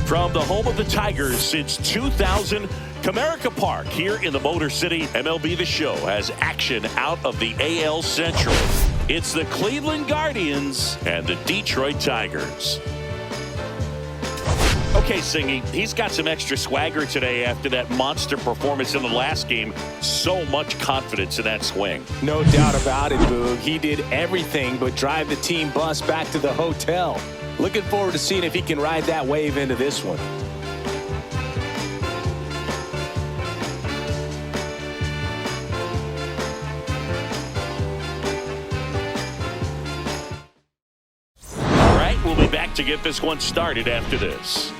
From the home of the Tigers since 2000, Comerica Park here in the Motor City, MLB The Show has action out of the AL Central. It's the Cleveland Guardians and the Detroit Tigers. Okay, Singy, he's got some extra swagger today after that monster performance in the last game. So much confidence in that swing. No doubt about it, Boog. He did everything but drive the team bus back to the hotel. Looking forward to seeing if he can ride that wave into this one. All right, we'll be back to get this one started after this.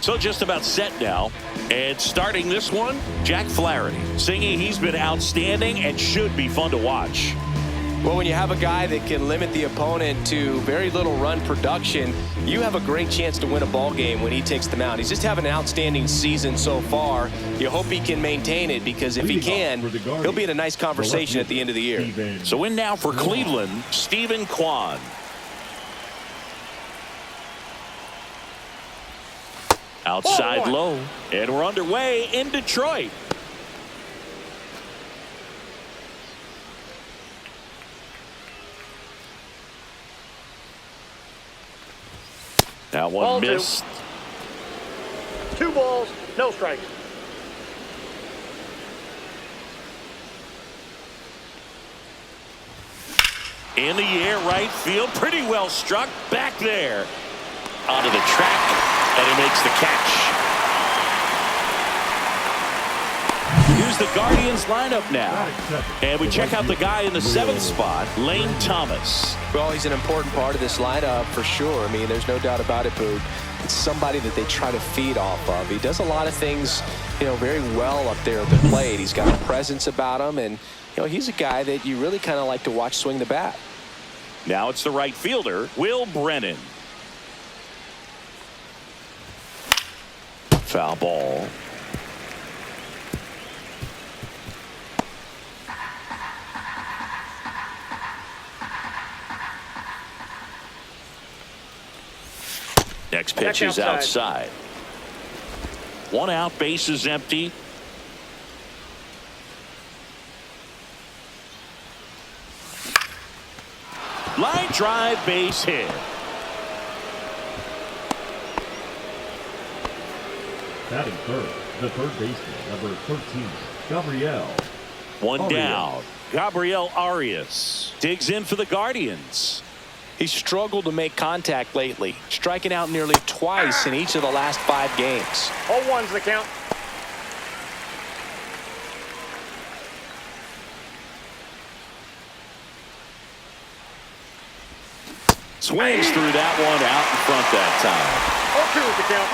So just about set now. And starting this one, Jack Flaherty. Singy, he's been outstanding and should be fun to watch. Well, when you have a guy that can limit the opponent to very little run production, you have a great chance to win a ball game when he takes them out. He's just having an outstanding season so far. You hope he can maintain it, because if he can, he'll be in a nice conversation at the end of the year. So in now for Cleveland, Steven Kwan. Outside low, and we're underway in Detroit. That one Ball missed. Two balls, no strikes. In the air, right field, pretty well struck. Back there, onto the track. And he makes the catch. Here's the Guardians lineup now. And we check out the guy in the 7th spot, Lane Thomas. Well, he's an important part of this lineup for sure. I mean, there's no doubt about it, Boog. It's somebody that they try to feed off of. He does a lot of things, very well up there at the plate. He's got a presence about him, and, he's a guy that you really kind of like to watch swing the bat. Now it's the right fielder, Will Brennan. Foul ball. Next pitch is outside. 1 out, base is empty. Line drive, base hit. Batting third, the third baseman, number 13, Gabriel. One down. Gabriel Arias digs in for the Guardians. He's struggled to make contact lately, striking out nearly twice in each of the last 5 games. 0-1's the count. Swings through that one out in front that time. 0-2 is the count.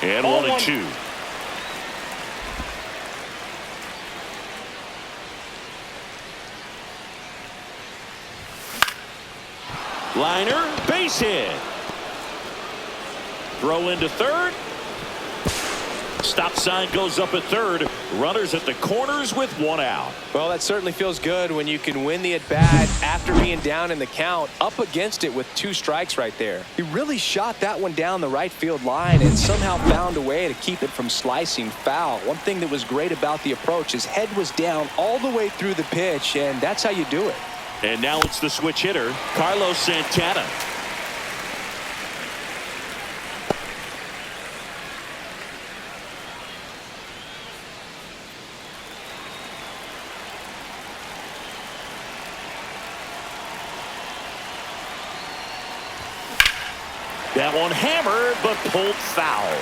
And 1-2. Liner, base hit. Throw into third. Stop sign goes up at third. Runners at the corners with 1 out. Well, that certainly feels good when you can win the at-bat after being down in the count, up against it with 2 strikes right there. He really shot that one down the right field line and somehow found a way to keep it from slicing foul. One thing that was great about the approach, his head was down all the way through the pitch, and that's how you do it. And now it's the switch hitter, Carlos Santana. That one hammered, but pulled foul.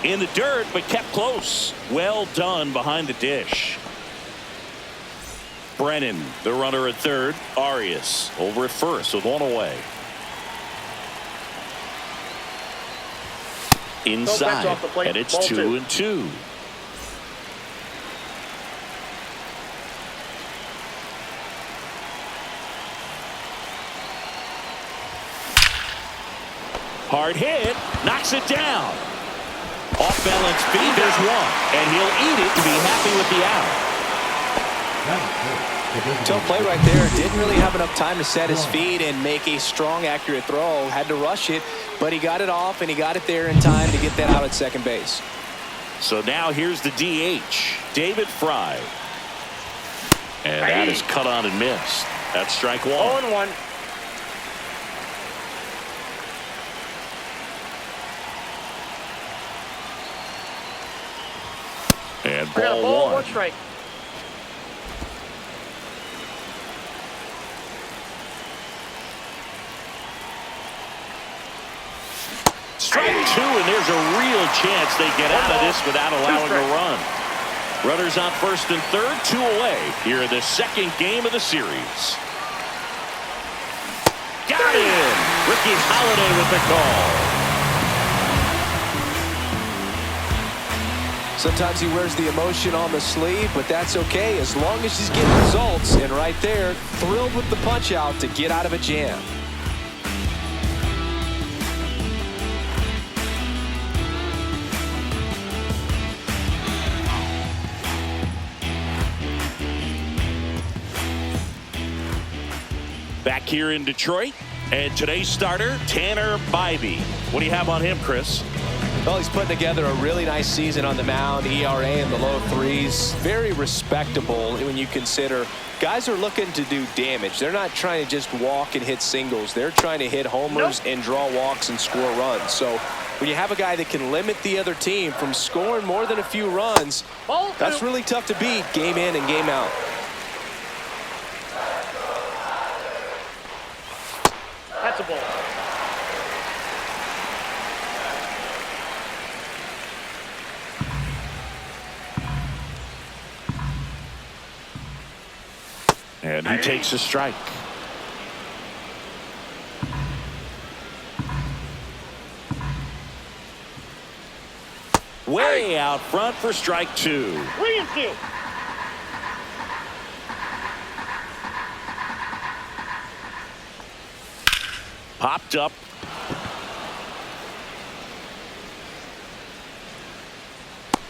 In the dirt, but kept close. Well done behind the dish. Brennan, the runner at third. Arias over at first with 1 away. Inside, and it's 2-2. Hard hit, knocks it down. Off balance feed, there's one. And he'll eat it to be happy with the out. Tough play right there. Didn't really have enough time to set his feet and make a strong, accurate throw. Had to rush it, but he got it off, and he got it there in time to get that out at second base. So now here's the DH, David Fry. And that is cut on and missed. That's strike one. 0-1. And I got a ball ball, one. strike. Strike two, and there's a real chance they get out of this without allowing a run. Runners on first and third, 2 away here in the second game of the series. Got it! Ricky Holiday with the call. Sometimes he wears the emotion on the sleeve, but that's okay as long as he's getting results. And right there, thrilled with the punch out to get out of a jam. Back here in Detroit, and today's starter, Tanner Bybee. What do you have on him, Chris? Well, he's putting together a really nice season on the mound. ERA in the low 3s. Very respectable when you consider guys are looking to do damage. They're not trying to just walk and hit singles. They're trying to hit homers and draw walks and score runs. So when you have a guy that can limit the other team from scoring more than a few runs, that's really tough to beat game in and game out. That's a ball. And he takes a strike. Way out front for strike two. 3-2. Popped up.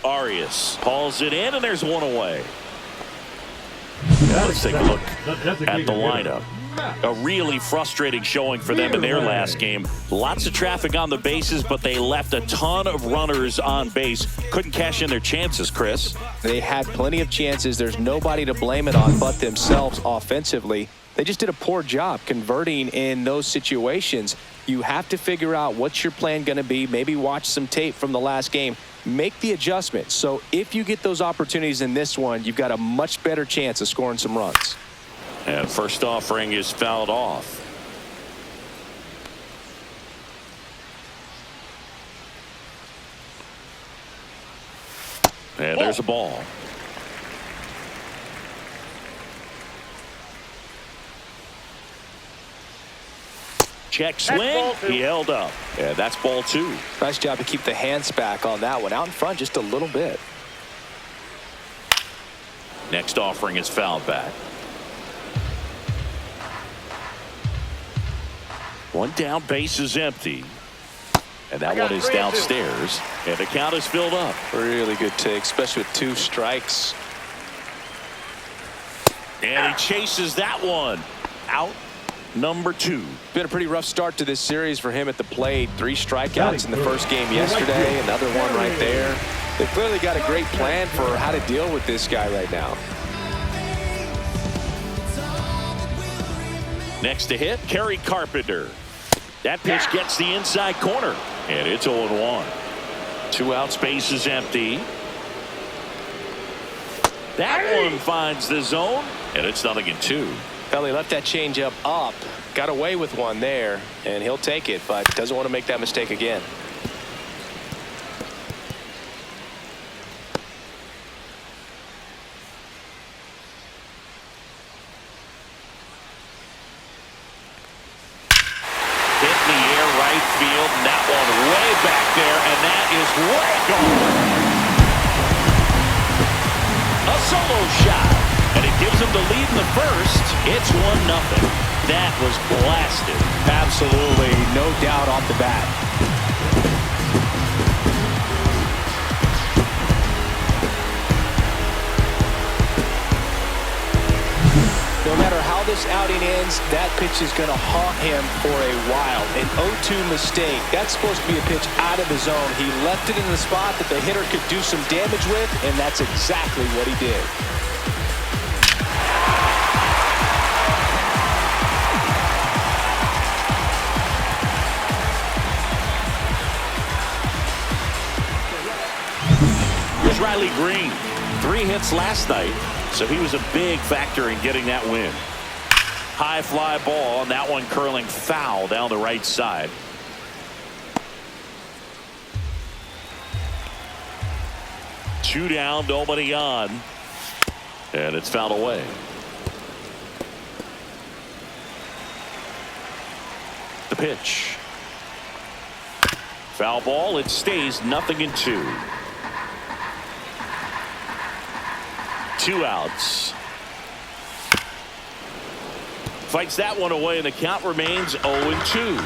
Arias hauls it in, and there's one away. Let's take a look at the lineup. A really frustrating showing for them in their last game. Lots of traffic on the bases, but they left a ton of runners on base. Couldn't cash in their chances, Chris. They had plenty of chances. There's nobody to blame it on but themselves offensively. They just did a poor job converting in those situations. You have to figure out what's your plan going to be. Maybe watch some tape from the last game. Make the adjustment. So if you get those opportunities in this one, you've got a much better chance of scoring some runs. And first offering is fouled off. And there's a ball. Check swing. He held up. And that's ball two. Nice job to keep the hands back on that one. Out in front just a little bit. Next offering is fouled back. One down, base is empty. And that one is downstairs. And the count is filled up. Really good take, especially with 2 strikes. And he chases that one. Out number 2. Been a pretty rough start to this series for him at the plate. 3 strikeouts in the first game yesterday. Another one right there. They've clearly got a great plan for how to deal with this guy right now. Next to hit, Kerry Carpenter. That pitch gets the inside corner. And it's 0-1. 2 outs, base is empty. That one finds the zone. And it's 0-2. Well, he left that changeup up. Got away with one there. And he'll take it, but doesn't want to make that mistake again. Way gone. A solo shot. And it gives them the lead in the first. It's 1-0. That was blasted. Absolutely. No doubt off the bat. this outing ends, that pitch is going to haunt him for a while. An 0-2 mistake. That's supposed to be a pitch out of the zone. He left it in the spot that the hitter could do some damage with, and that's exactly what he did. Here's Riley Green. 3 hits last night, so he was a big factor in getting that win. High fly ball, and that one curling foul down the right side. Two down, nobody on, and it's fouled away. The pitch. Foul ball, it stays 0-2. 2 outs. Fights that one away, and the count remains 0-2.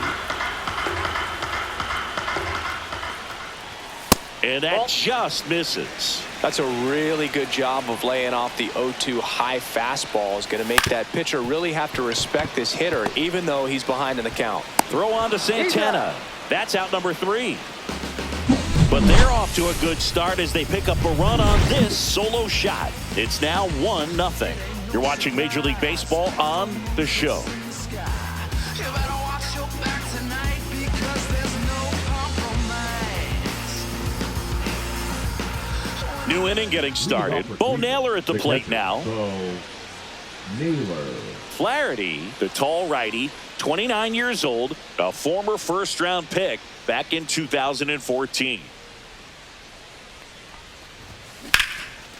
And that just misses. That's a really good job of laying off the 0-2 high fastball. Is going to make that pitcher really have to respect this hitter, even though he's behind in the count. Throw on to Santana. That's out number 3. But they're off to a good start as they pick up a run on this solo shot. It's now 1-0. You're watching Major League Baseball on The Show. New inning getting started. Bo Naylor at the plate now. Bo Naylor. Flaherty, the tall righty, 29 years old, a former first-round pick back in 2014.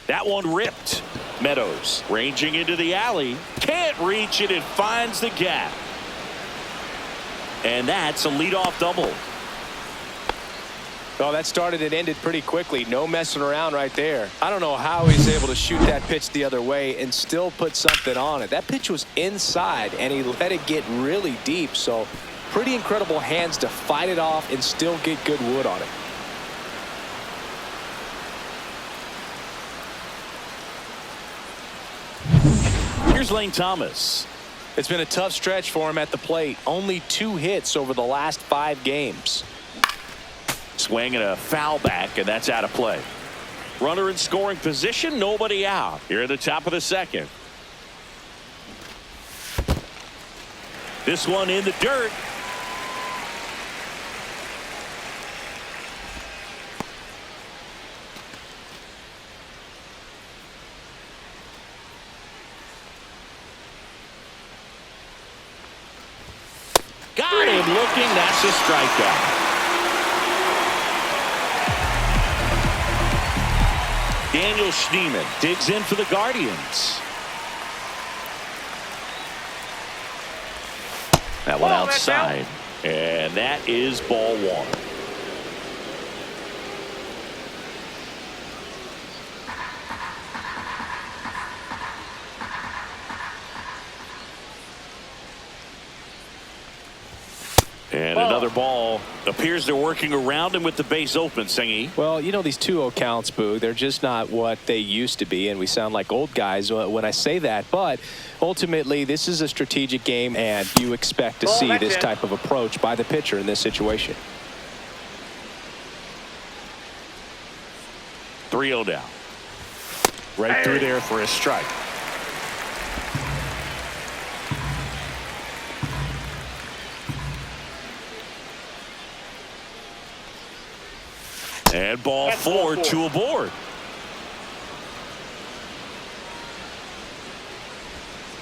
That one ripped. Meadows ranging into the alley. Can't reach it. It finds the gap. And that's a leadoff double. Oh, that started and ended pretty quickly. No messing around right there. I don't know how he's able to shoot that pitch the other way and still put something on it. That pitch was inside, and he let it get really deep. So pretty incredible hands to fight it off and still get good wood on it. Here's Lane Thomas. It's been a tough stretch for him at the plate. Only 2 hits over the last 5 games. Swing and a foul back, and that's out of play. Runner in scoring position, nobody out. Here at the top of the second. This one in the dirt. Got him looking. That's a strikeout. Daniel Schneemann digs in for the Guardians. That one outside, and that is ball 1. And another ball. Appears they're working around him with the base open, Singy. Well, you know, these 2-0 counts, Boo, they're just not what they used to be, and we sound like old guys when I say that. But ultimately, this is a strategic game, and you expect to see this type of approach by the pitcher in this situation. 3-0 down. Right through there for a strike. And ball 4, 2 aboard.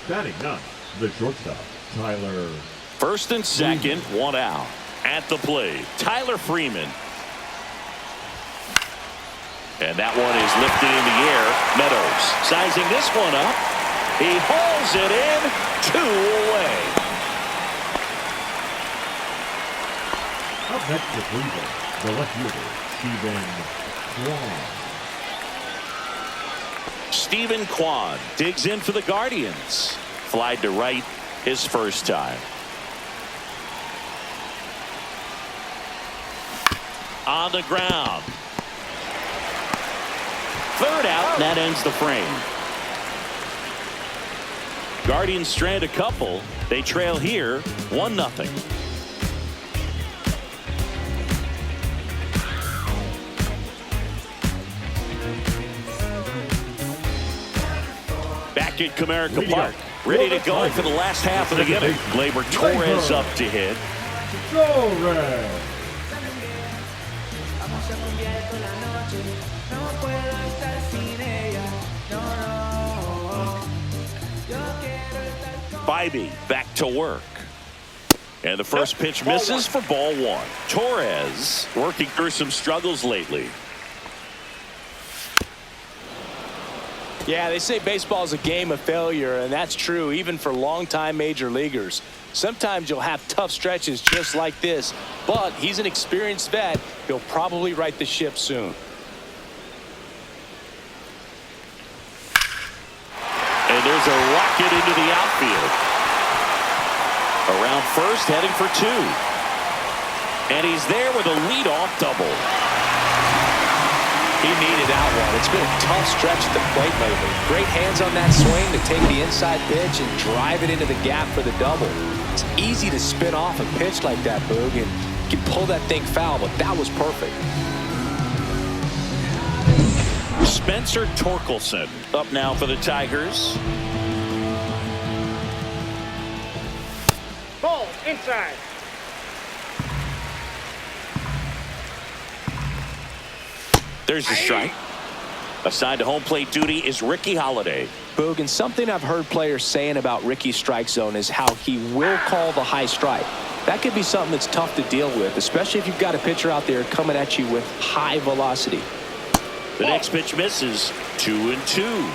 Batting 9, the shortstop, Tyler. First and second, 1 out. At the plate, Tyler Freeman. And that one is lifted in the air. Meadows sizing this one up. He hauls it in. 2 away. Up next for Cleveland, the left fielder, Steven Kwan. Steven Kwan digs in for the Guardians. Flied to right his first time. On the ground. Third out, and that ends the frame. Guardians strand a couple. They trail here 1-0. Back at Comerica Park, ready to go for the last half of the inning. Gleyber Torres up to hit. Torres. Bibee back to work. And the first pitch misses for ball one. Torres working through some struggles lately. Yeah, they say baseball is a game of failure, and that's true even for longtime major leaguers. Sometimes you'll have tough stretches just like this, but he's an experienced vet. He'll probably right the ship soon. And there's a rocket into the outfield. Around first, heading for two. And he's there with a leadoff double. He needed that one. It's been a tough stretch at the plate lately. Great hands on that swing to take the inside pitch and drive it into the gap for the double. It's easy to spin off a pitch like that, Boog, and you can pull that thing foul, but that was perfect. Spencer Torkelson up now for the Tigers. Ball inside. There's the strike. Assigned to home plate duty is Ricky Holiday. Boog, and something I've heard players saying about Ricky's strike zone is how he will call the high strike. That could be something that's tough to deal with, especially if you've got a pitcher out there coming at you with high velocity. The next pitch misses. 2-2.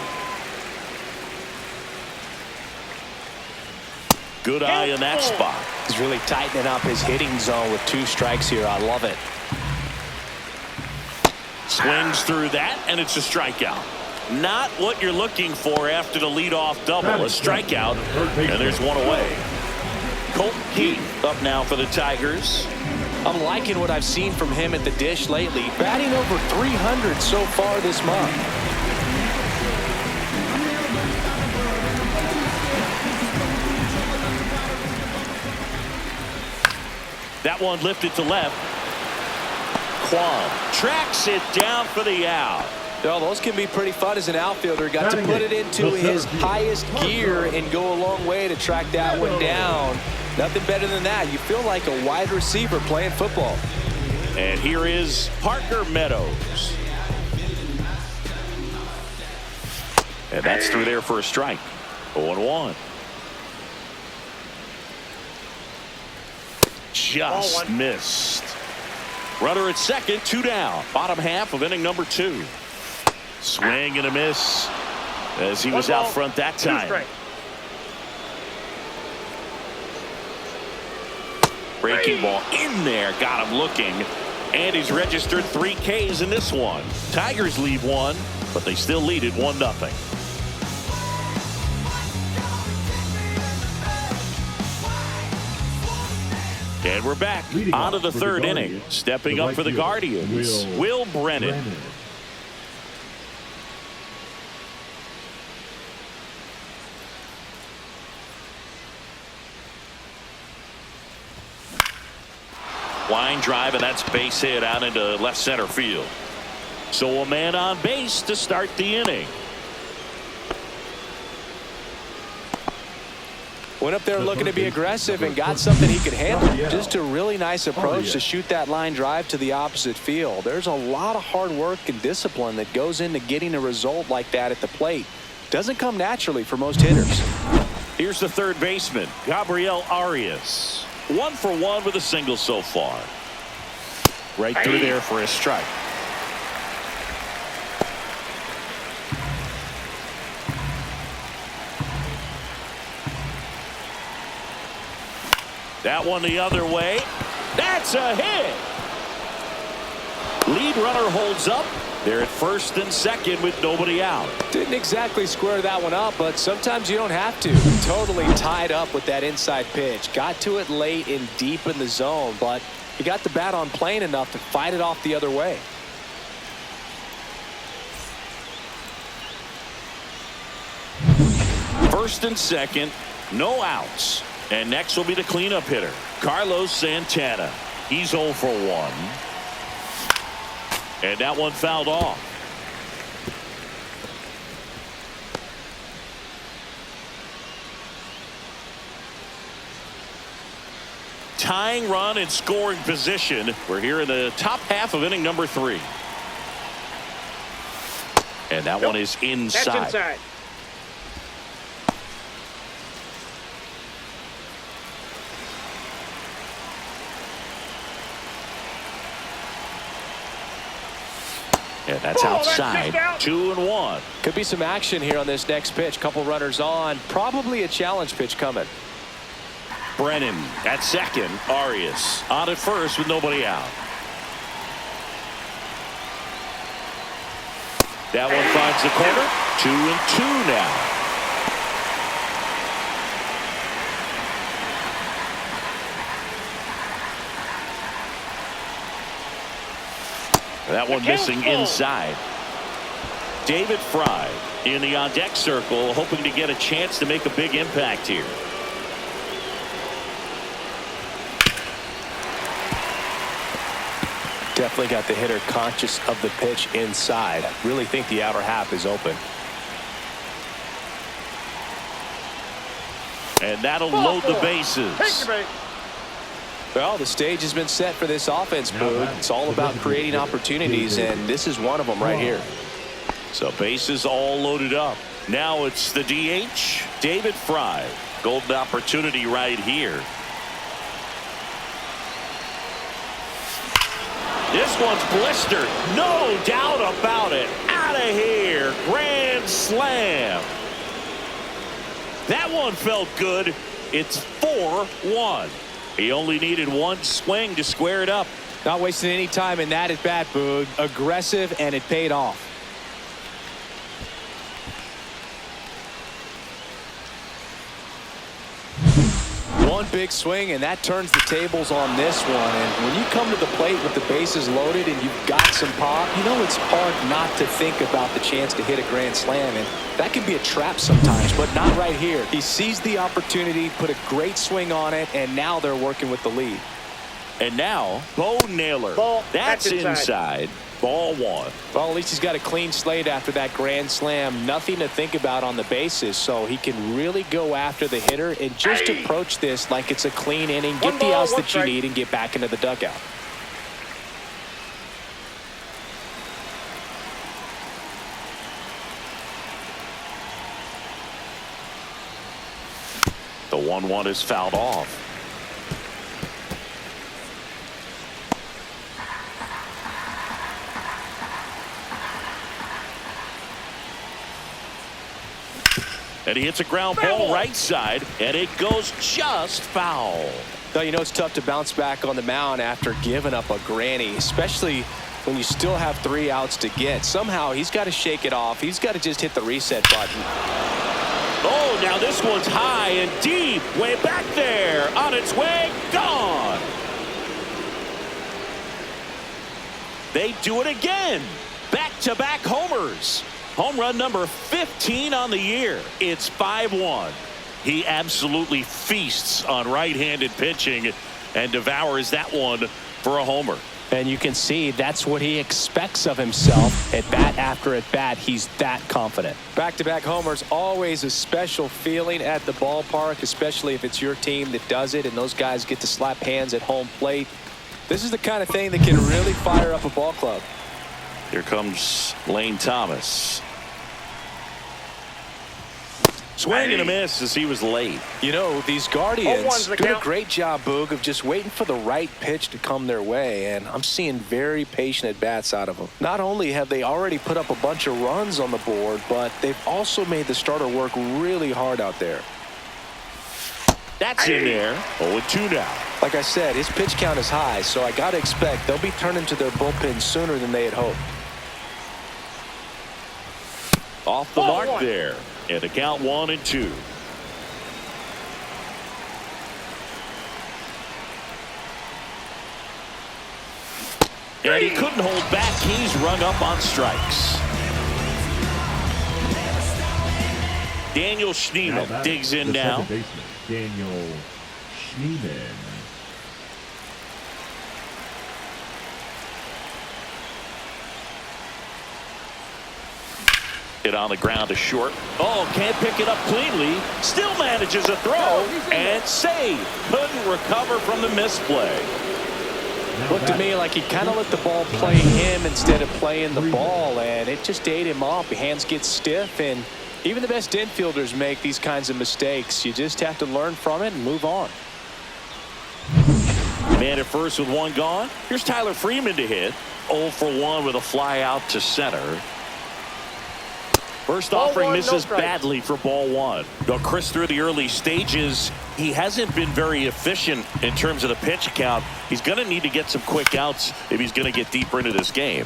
Good eye in that spot. He's really tightening up his hitting zone with 2 strikes here. I love it. Swings through that, and it's a strikeout. Not what you're looking for after the leadoff double. A strikeout, and there's one away. Colton Keith up now for the Tigers. I'm liking what I've seen from him at the dish lately. Batting over 300 so far this month. That one lifted to left. Kwan tracks it down for the out. Well, those can be pretty fun as an outfielder. Got to put it into his highest gear and go a long way to track that one down. Nothing better than that. You feel like a wide receiver playing football. And here is Parker Meadows. And that's through there for a strike. 0-1. Just missed. Runner at second, 2 down. Bottom half of inning number 2. Swing and a miss as he was out front that time. Breaking ball in there, got him looking, and he's registered 3 Ks in this one. Tigers lead 1, but they still lead it 1-0. And we're back on to the 3rd inning. Stepping up for the Guardians, Will Brennan. Line drive, and that's base hit out into left center field. So a man on base to start the inning. Went up there looking to be aggressive and got something he could handle. Just a really nice approach to shoot that line drive to the opposite field. There's a lot of hard work and discipline that goes into getting a result like that at the plate. Doesn't come naturally for most hitters. Here's the third baseman, Gabriel Arias. 1 for 1 with a single so far. Right through there for a strike. That one the other way. That's a hit. Lead runner holds up. They're at first and second with nobody out. Didn't exactly square that one up, but sometimes you don't have to. Totally tied up with that inside pitch. Got to it late and deep in the zone, but he got the bat on plane enough to fight it off the other way. First and second, no outs. And next will be the cleanup hitter, Carlos Santana. He's 0 for 1. And that one fouled off. Tying run in scoring position. We're here in the top half of inning number 3. And that one is inside. That's inside. And that's outside. 2-1. Could be some action here on this next pitch. Couple runners on. Probably a challenge pitch coming. Brennan at second. Arias on at first with nobody out. That one finds the corner. 2-2 now. That one missing inside. David Fry in the on-deck circle, hoping to get a chance to make a big impact here. Definitely got the hitter conscious of the pitch inside. Really think the outer half is open. And that'll load the bases. Well, the stage has been set for this offense, Boog. It's all about creating opportunities, and this is one of them right here. So bases all loaded up. Now it's the DH, David Fry. Golden opportunity right here. This one's blistered. No doubt about it. Out of here. Grand slam. That one felt good. It's 4-1. He only needed one swing to square it up. Not wasting any time in that at bat, Boog. Aggressive, and it paid off. One big swing, and that turns the tables on this one. And when you come to the plate with the bases loaded and you've got some pop, you know it's hard not to think about the chance to hit a grand slam. And that can be a trap sometimes, but not right here. He seized the opportunity, put a great swing on it, and now they're working with the lead. And now, Bo Naylor. That's inside. Ball 1. Well, at least he's got a clean slate after that grand slam. Nothing to think about on the bases, so he can really go after the hitter and just approach this like it's a clean inning, get the outs that you need, and get back into the dugout. The 1-1 is fouled off. And he hits a ground ball right side, and it goes just foul. Now, you know it's tough to bounce back on the mound after giving up a granny, especially when you still have 3 outs to get. Somehow he's got to shake it off. He's got to just hit the reset button. Oh, now this one's high and deep, way back there, on its way, gone. They do it again. Back-to-back homers. Home run number 15 on the year. It's 5-1. He absolutely feasts on right-handed pitching and devours that one for a homer. And you can see that's what he expects of himself. At bat after at bat, he's that confident. Back-to-back homers, always a special feeling at the ballpark, especially if it's your team that does it and those guys get to slap hands at home plate. This is the kind of thing that can really fire up a ball club. Here comes Lane Thomas. Swing and a miss as he was late. You know, these Guardians do a great job, Boog, of just waiting for the right pitch to come their way, and I'm seeing very patient at-bats out of them. Not only have they already put up a bunch of runs on the board, but they've also made the starter work really hard out there. That's in there. 0-2 now. Like I said, his pitch count is high, so I got to expect they'll be turning to their bullpen sooner than they had hoped. Off the mark there. And the count 1-2. And he couldn't hold back. He's rung up on strikes. Daniel Now Schneemann batting, digs in the now. second baseman, Daniel Schneemann. Hit on the ground to short. Oh, can't pick it up cleanly. Still manages a throw and save. Couldn't recover from the misplay. Now Looked to batting, me like he kind of let the ball play him instead of playing the ball, and it just ate him off. Your hands get stiff, and even the best infielders make these kinds of mistakes. You just have to learn from it and move on. Man at first with one gone. Here's Tyler Freeman to hit. 0 for 1 with a fly out to center. First Ball offering one, no misses strike. badly for ball one. Though Chris, through the early stages, he hasn't been very efficient in terms of the pitch count. He's going to need to get some quick outs if he's going to get deeper into this game.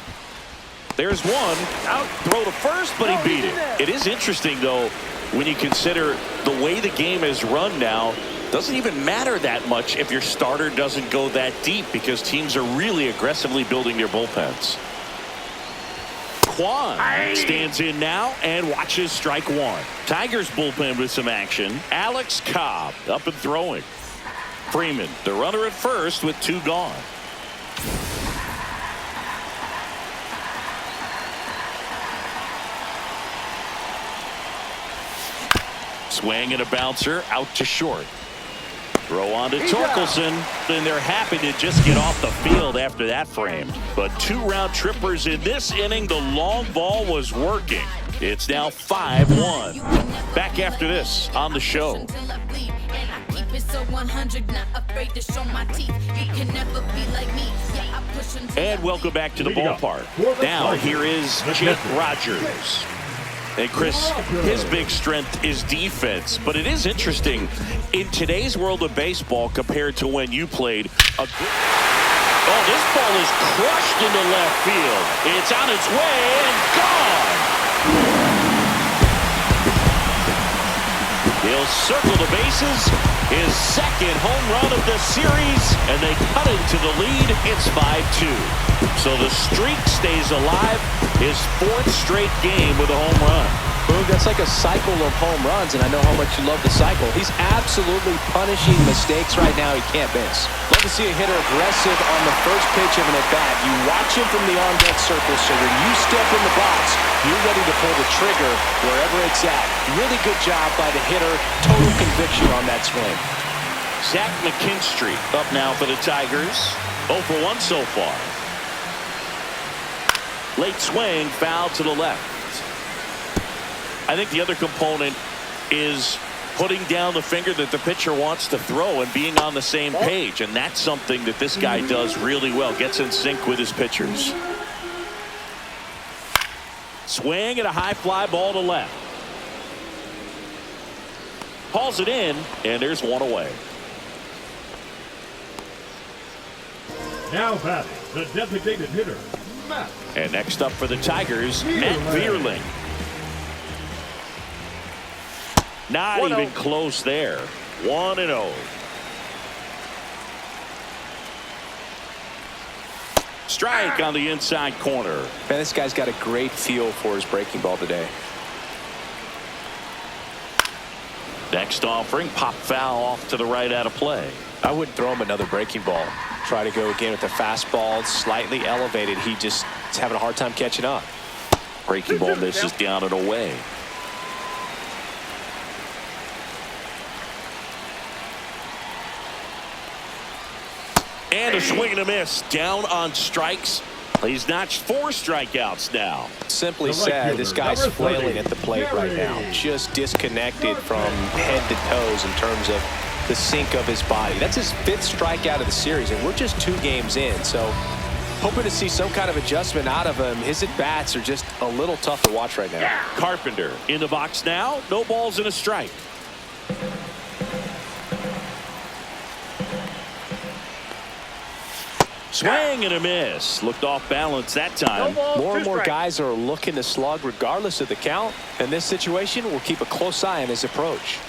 There's one. Out. Throw to first, but he beat it. It is interesting, though, when you consider the way the game is run now. Doesn't even matter that much if your starter doesn't go that deep because teams are really aggressively building their bullpens. Kwan stands in now and watches strike one. Tigers bullpen with some action. Alex Cobb up and throwing. Freeman, the runner at first with 2 gone. Swing and a bouncer out to short. Throw on to Torkelson, and they're happy to just get off the field after that frame. But 2 round trippers in this inning. The long ball was working. It's now 5-1. Back after this on the show. And welcome back to the ballpark. Now here is Jake Rogers. And Chris, his big strength is defense, but it is interesting in today's world of baseball compared to when you played. Oh, this ball is crushed into left field. It's on its way and gone. He'll circle the bases. His second home run of the series, and they cut into the lead. It's 5-2. So the streak stays alive. His 4th straight game with a home run. Boog, that's like a cycle of home runs, and I know how much you love the cycle. He's absolutely punishing mistakes right now he can't miss. Love to see a hitter aggressive on the first pitch of an at-bat. You watch him from the on-deck circle, so when you step in the box, you're ready to pull the trigger wherever it's at. Really good job by the hitter. Total conviction on that swing. Zach McKinstry up now for the Tigers. 0 for 1 so far. Late swing, foul to the left. I think the other component is putting down the finger that the pitcher wants to throw and being on the same page. And that's something that this guy does really well. Gets in sync with his pitchers. Swing and a high fly ball to left. Hauls it in, and there's one away. Now batting, the designated hitter, Matt. And next up for the Tigers, Matt Vierling. Not 1-0. even close there. 1-0. Strike on the inside corner. Man, this guy's got a great feel for his breaking ball today. Next offering, pop foul off to the right out of play. I wouldn't throw him another breaking ball. Try to go again with the fastball, slightly elevated. He just is having a hard time catching up. Breaking ball misses down and away. And a swing and a miss. Down on strikes. He's notched 4 strikeouts now. Simply The right said, this fielder, guy's number 30, flailing at the plate right now. Gary. Just disconnected from head to toes in terms of the sink of his body. That's his 5th strikeout of the series, and we're just 2 games in. So hoping to see some kind of adjustment out of him. His at-bats are just a little tough to watch right now. Carpenter in the box now. No balls and a strike. Swing and a miss. Looked off balance that time. More and more guys are looking to slug regardless of the count. In this situation, we'll keep a close eye on his approach.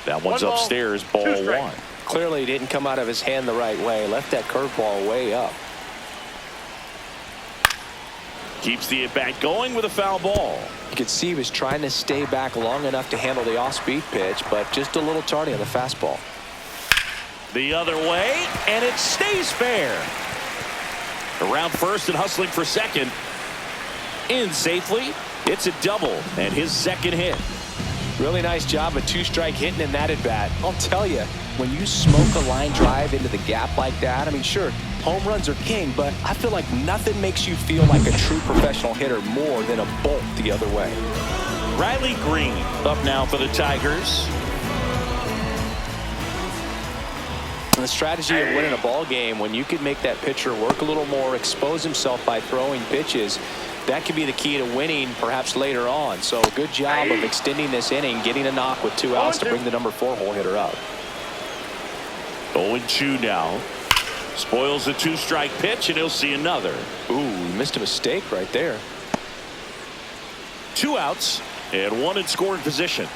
That one's 1 ball, upstairs, ball 2 strikes. 1. Clearly didn't come out of his hand the right way. Left that curveball way up. Keeps the at-bat going with a foul ball. You could see he was trying to stay back long enough to handle the off-speed pitch, but just a little tardy on the fastball. The other way, and it stays fair. Around first and hustling for second. In safely. It's a double and his second hit. Really nice job of two-strike hitting in that at-bat. I'll tell you, when you smoke a line drive into the gap like that, I mean, sure, home runs are king, but I feel like nothing makes you feel like a true professional hitter more than a bolt the other way. Riley Green up now for the Tigers. And the strategy of winning a ball game, when you can make that pitcher work a little more, expose himself by throwing pitches, that could be the key to winning perhaps later on. So good job of extending this inning, getting a knock with 2 outs to bring the number 4 hole hitter up. 0-2 now. Spoils a 2-strike pitch, and he'll see another. Ooh, missed a mistake right there. 2 outs and 1 in scoring position.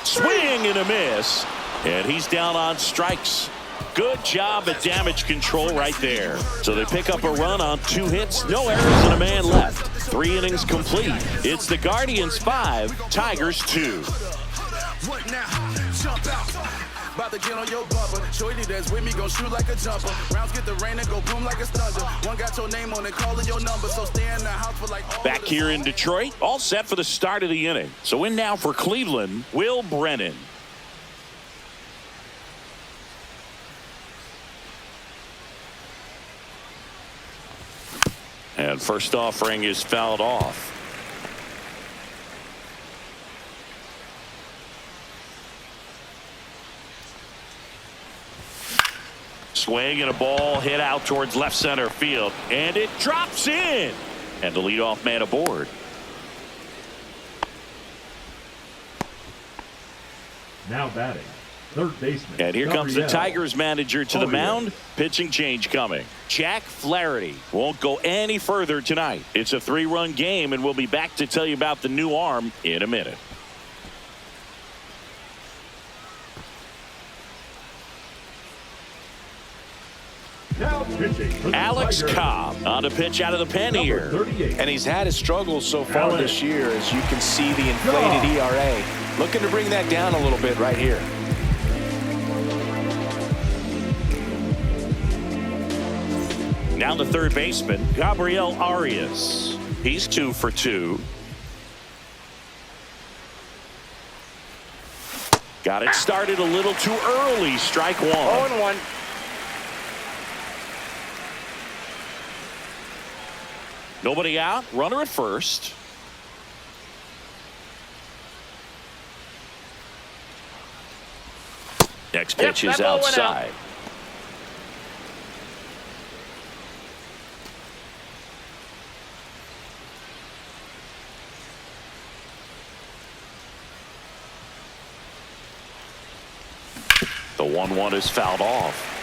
Swing and a miss, and he's down on strikes. Good job at damage control right there. So they pick up a run on 2 hits, no errors, and a man left. 3 innings complete. It's the Guardians 5, Tigers 2. What now? Jump out. About to get on your bumper. Shorty that's with me gon' shoot like a jumper. Rounds get the rain and go boom like a thunder. One got your name on it, calling your number. So stay in the house for like all Back here in Detroit, all set for the start of the inning. So in now for Cleveland, Will Brennan. And first offering is fouled off. Swing and a ball hit out towards left center field, and it drops in, and the leadoff man aboard. Now batting, third baseman. And here comes the Gabriel Tigers manager to the mound. Pitching change coming. Jack Flaherty won't go any further tonight. It's a 3-run game, and we'll be back to tell you about the new arm in a minute. Now pitching for the Alex Tigers. Cobb on a pitch out of the pen Number here. 38. And he's had his struggles so far Alex this year, as you can see the inflated ERA. Looking to bring that down a little bit right here. Now the third baseman, Gabriel Arias. He's 2 for 2. Got it started a little too early. Strike 1. 0-1. Nobody out. Runner at first. Next pitch Yep, is that ball went out. outside. The 1-1 is fouled off.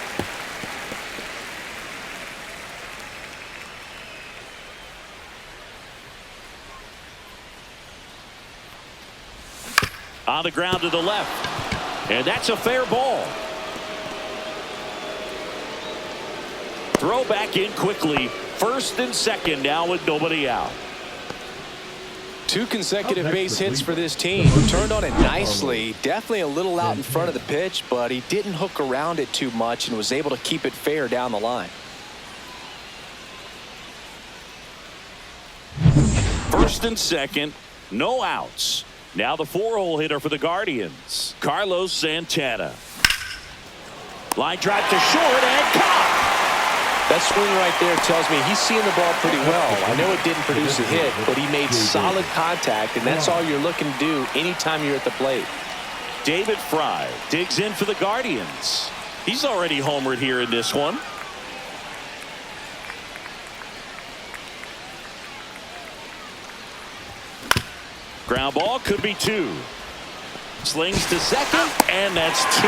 On the ground to the left. And that's a fair ball. Throw back in quickly. First and second now with nobody out. 2 consecutive base hits for this team. Turned on it nicely. Definitely a little out in front of the pitch, but he didn't hook around it too much and was able to keep it fair down the line. First and second, no outs. Now the 4-hole hitter for the Guardians, Carlos Santana. Line drive to short and caught. That swing right there tells me he's seeing the ball pretty well. I know it didn't produce a hit, but he made solid contact, and that's all you're looking to do anytime you're at the plate. David Fry digs in for the Guardians. He's already homered here in this one. Ground ball could be 2. Slings to second, and that's 2.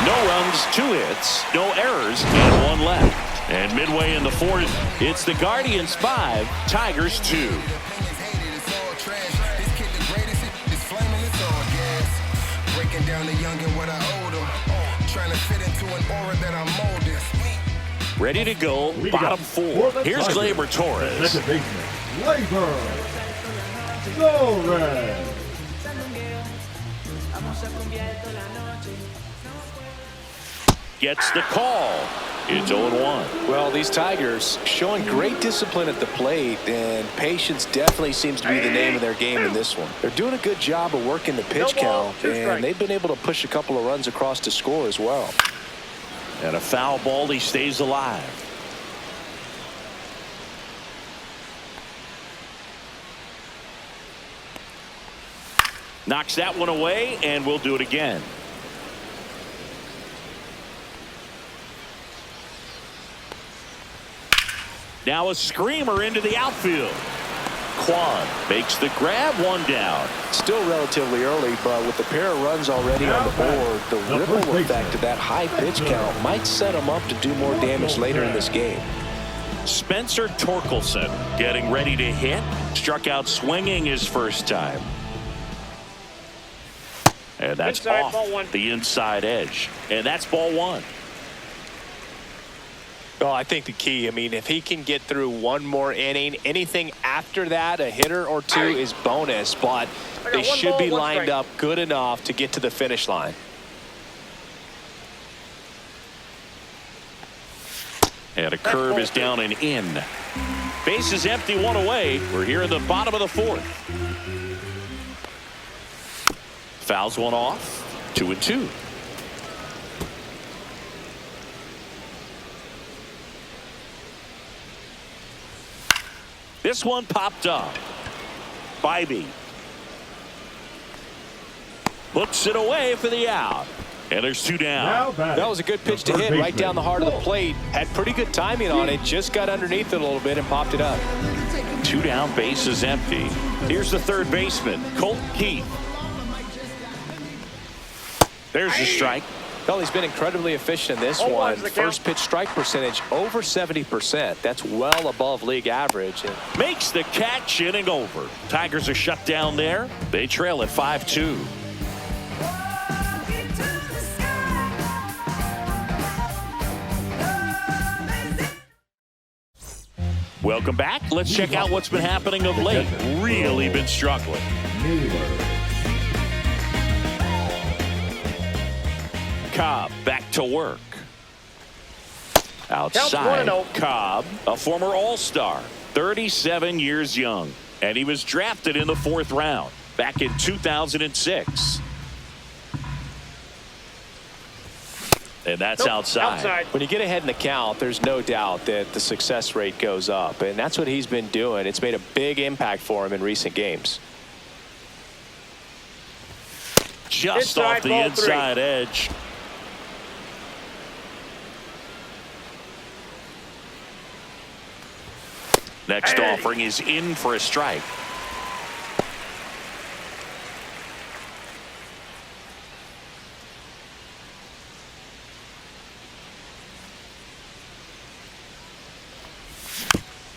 No runs, 2 hits, no errors, and 1 left. And midway in the 4th, it's the Guardians 5, Tigers 2. Breaking down the young and what I owe them. Trying to fit into an aura that I'm molded. Ready to go, We bottom got four. the Here's Tigers. Gleyber Torres. Second baseman, Gleyber Torres. Gets the call. It's 0-1. Well, these Tigers showing great discipline at the plate, and patience definitely seems to be the name of their game in this one. They're doing a good job of working the pitch No ball, count, 2 strikes. and they've been able to push a couple of runs across to score as well. And a foul ball, he stays alive. Knocks that one away, and we'll do it again. Now a screamer into the outfield. Kwan makes the grab, 1 down. Still relatively early, but with the pair of runs already on the board, the The ripple first baseman. effect of that high pitch count might set them up to do more damage later in this game. Spencer Torkelson getting ready to hit. Struck out swinging his first time. And that's Inside, off ball 1. the inside edge. And that's ball 1. Well, I think the key, I mean, if he can get through one more inning, anything after that, a hitter or two is bonus, but I got they 1 should ball, be 1 lined strike. up good enough to get to the finish line. And a curve ball is down and in. Base is empty, 1 away. We're here in the bottom of the 4th. Fouls one off. 2-2. This one popped up. Bybee looks it away for the out. And there's 2 down. Now batting, That was a good pitch the to third hit right baseman, down the heart of the plate. Had pretty good timing on it. Just got underneath it a little bit and popped it up. 2 down, base is empty. Here's the third baseman, Colt Keith. There's the strike. Well, he's been incredibly efficient in this Oh, one. one's the count. First pitch strike percentage over 70%. That's well above league average. And Makes the catch, inning over. Tigers are shut down there. They trail at 5-2. Welcome back. Let's check out what's been happening of late. Really been struggling. Naylor. Cobb back to work. Outside, 1-0. Cobb, a former All-Star, 37 years young, and he was drafted in the 4th round back in 2006. And that's outside. when you get ahead in the count, there's no doubt that the success rate goes up. And that's what he's been doing. It's made a big impact for him in recent games. Just Inside, off the ball 3. inside edge. Next offering is in for a strike.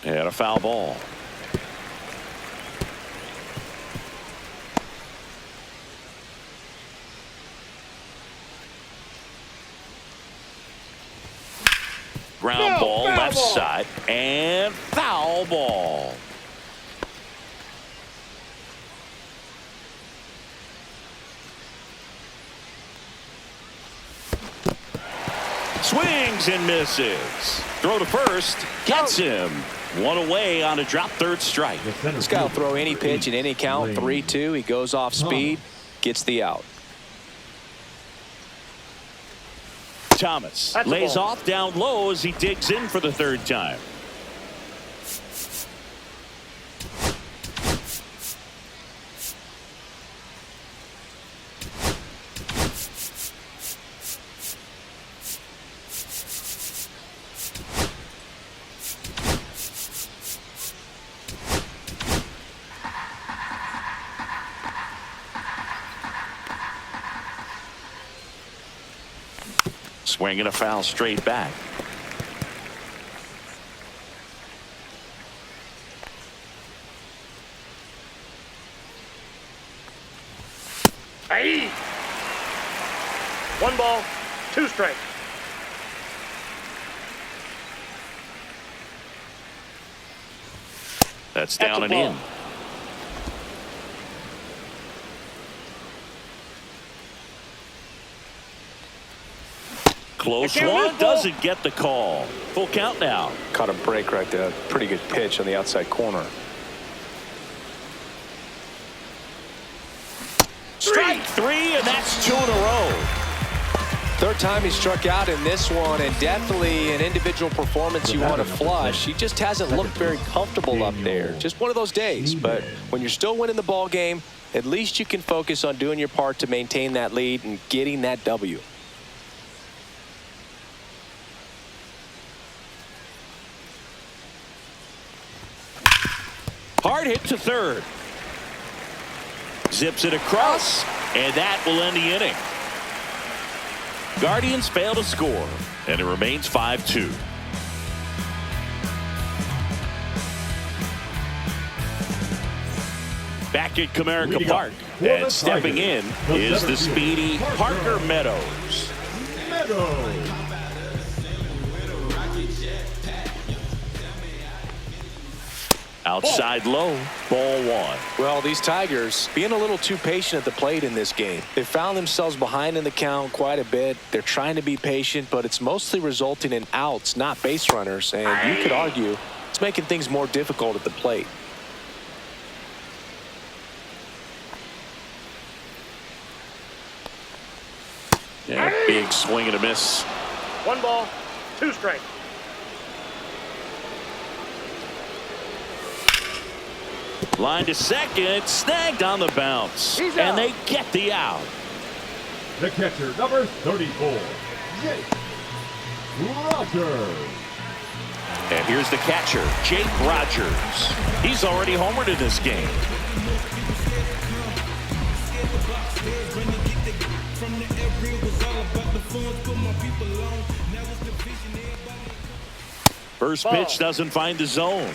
And a foul ball. Ground No, ball, foul left ball. side, and foul ball. Swings and misses. Throw to first, gets him. 1 away on a drop, 3rd strike. The center This guy will fielder, throw any pitch in any count. Lane. 3-2. He goes off speed, gets the out. Thomas That's a lays ball. off down low as he digs in for the 3rd time. Swinging a foul straight back. Aye. 1 ball, 2 strikes. That's That's down a and ball. in. Close Again, one, this ball. doesn't get the call. Full count now. Caught a break right there. Pretty good pitch on the outside corner. Strike 3, and that's 2 in a row. Third time he struck out in this one, and definitely an individual performance you want to flush. He just hasn't looked very comfortable up there. Just one of those days. But when you're still winning the ball game, at least you can focus on doing your part to maintain that lead and getting that W. Hard hit to third. Zips it across, and that will end the inning. Guardians fail to score, and it remains 5-2. Back at Comerica Park, and stepping in is the speedy Parker Meadows. Outside low, ball 1. Well, these Tigers being a little too patient at the plate in this game. They found themselves behind in the count quite a bit. They're trying to be patient, but it's mostly resulting in outs, not base runners. And you could argue it's making things more difficult at the plate. Yeah, big swing and a miss. 1 ball, 2 strikes. Line to second, snagged on the bounce. He's And out. they get the out. The catcher, number 34, Jake Rogers. And here's the catcher, Jake Rogers. He's already homered in this game. First pitch doesn't find the zone.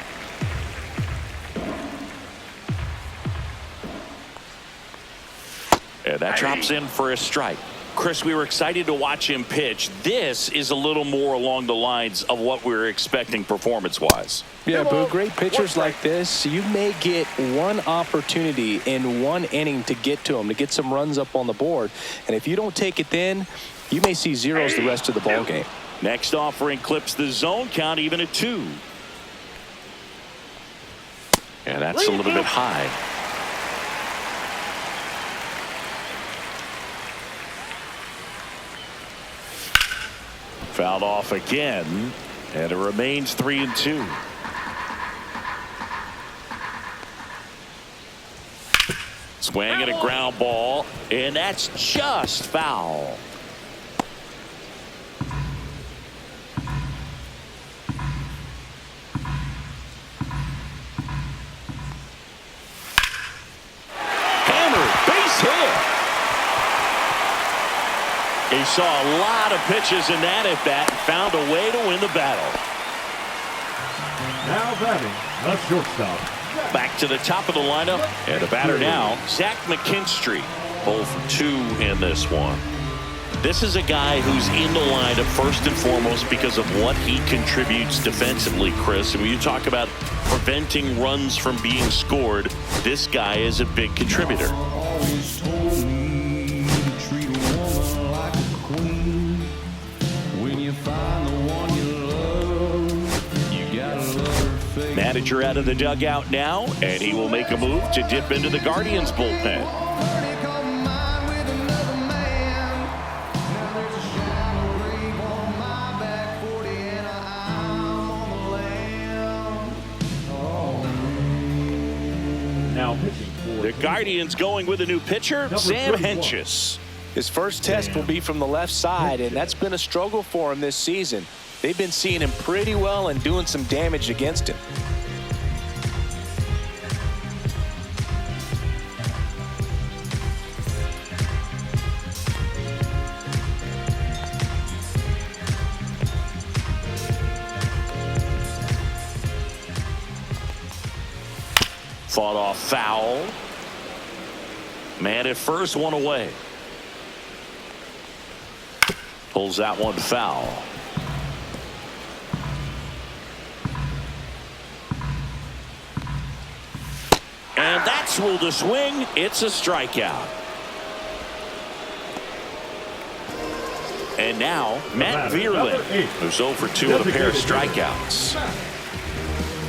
And that drops in for a strike. Chris, we were excited to watch him pitch. This is a little more along the lines of what we were expecting performance-wise. Yeah, Boo, great pitchers like this, you may get one opportunity in one inning to get to them, to get some runs up on the board. And if you don't take it then, you may see zeros the rest of the ball game. Next offering clips the zone count even at 2. And that's a little bit high. Fouled off again, and it remains 3-2. Swing and a ground ball, and that's just foul. Hammered, base hit. He saw a lot of pitches in that at bat and found a way to win the battle. Now batting, a shortstop. Back to the top of the lineup, and a batter now, Zach McKinstry. 0 for 2 in this one. This is a guy who's in the lineup first and foremost because of what he contributes defensively, Chris. And when you talk about preventing runs from being scored, this guy is a big contributor. Manager out of the dugout now, and he will make a move to dip into the Guardians bullpen. Now pitching for The Guardians going with a new pitcher, Number Sam 31. Hentges. His first test will be from the left side, and that's been a struggle for him this season. They've been seeing him pretty well and doing some damage against him. Fought off foul. Man at first, one away. Pulls that one foul. And that's ruled a swing. It's a strikeout. And now Matt Vierling, who's 0 for 2 with a pair of strikeouts.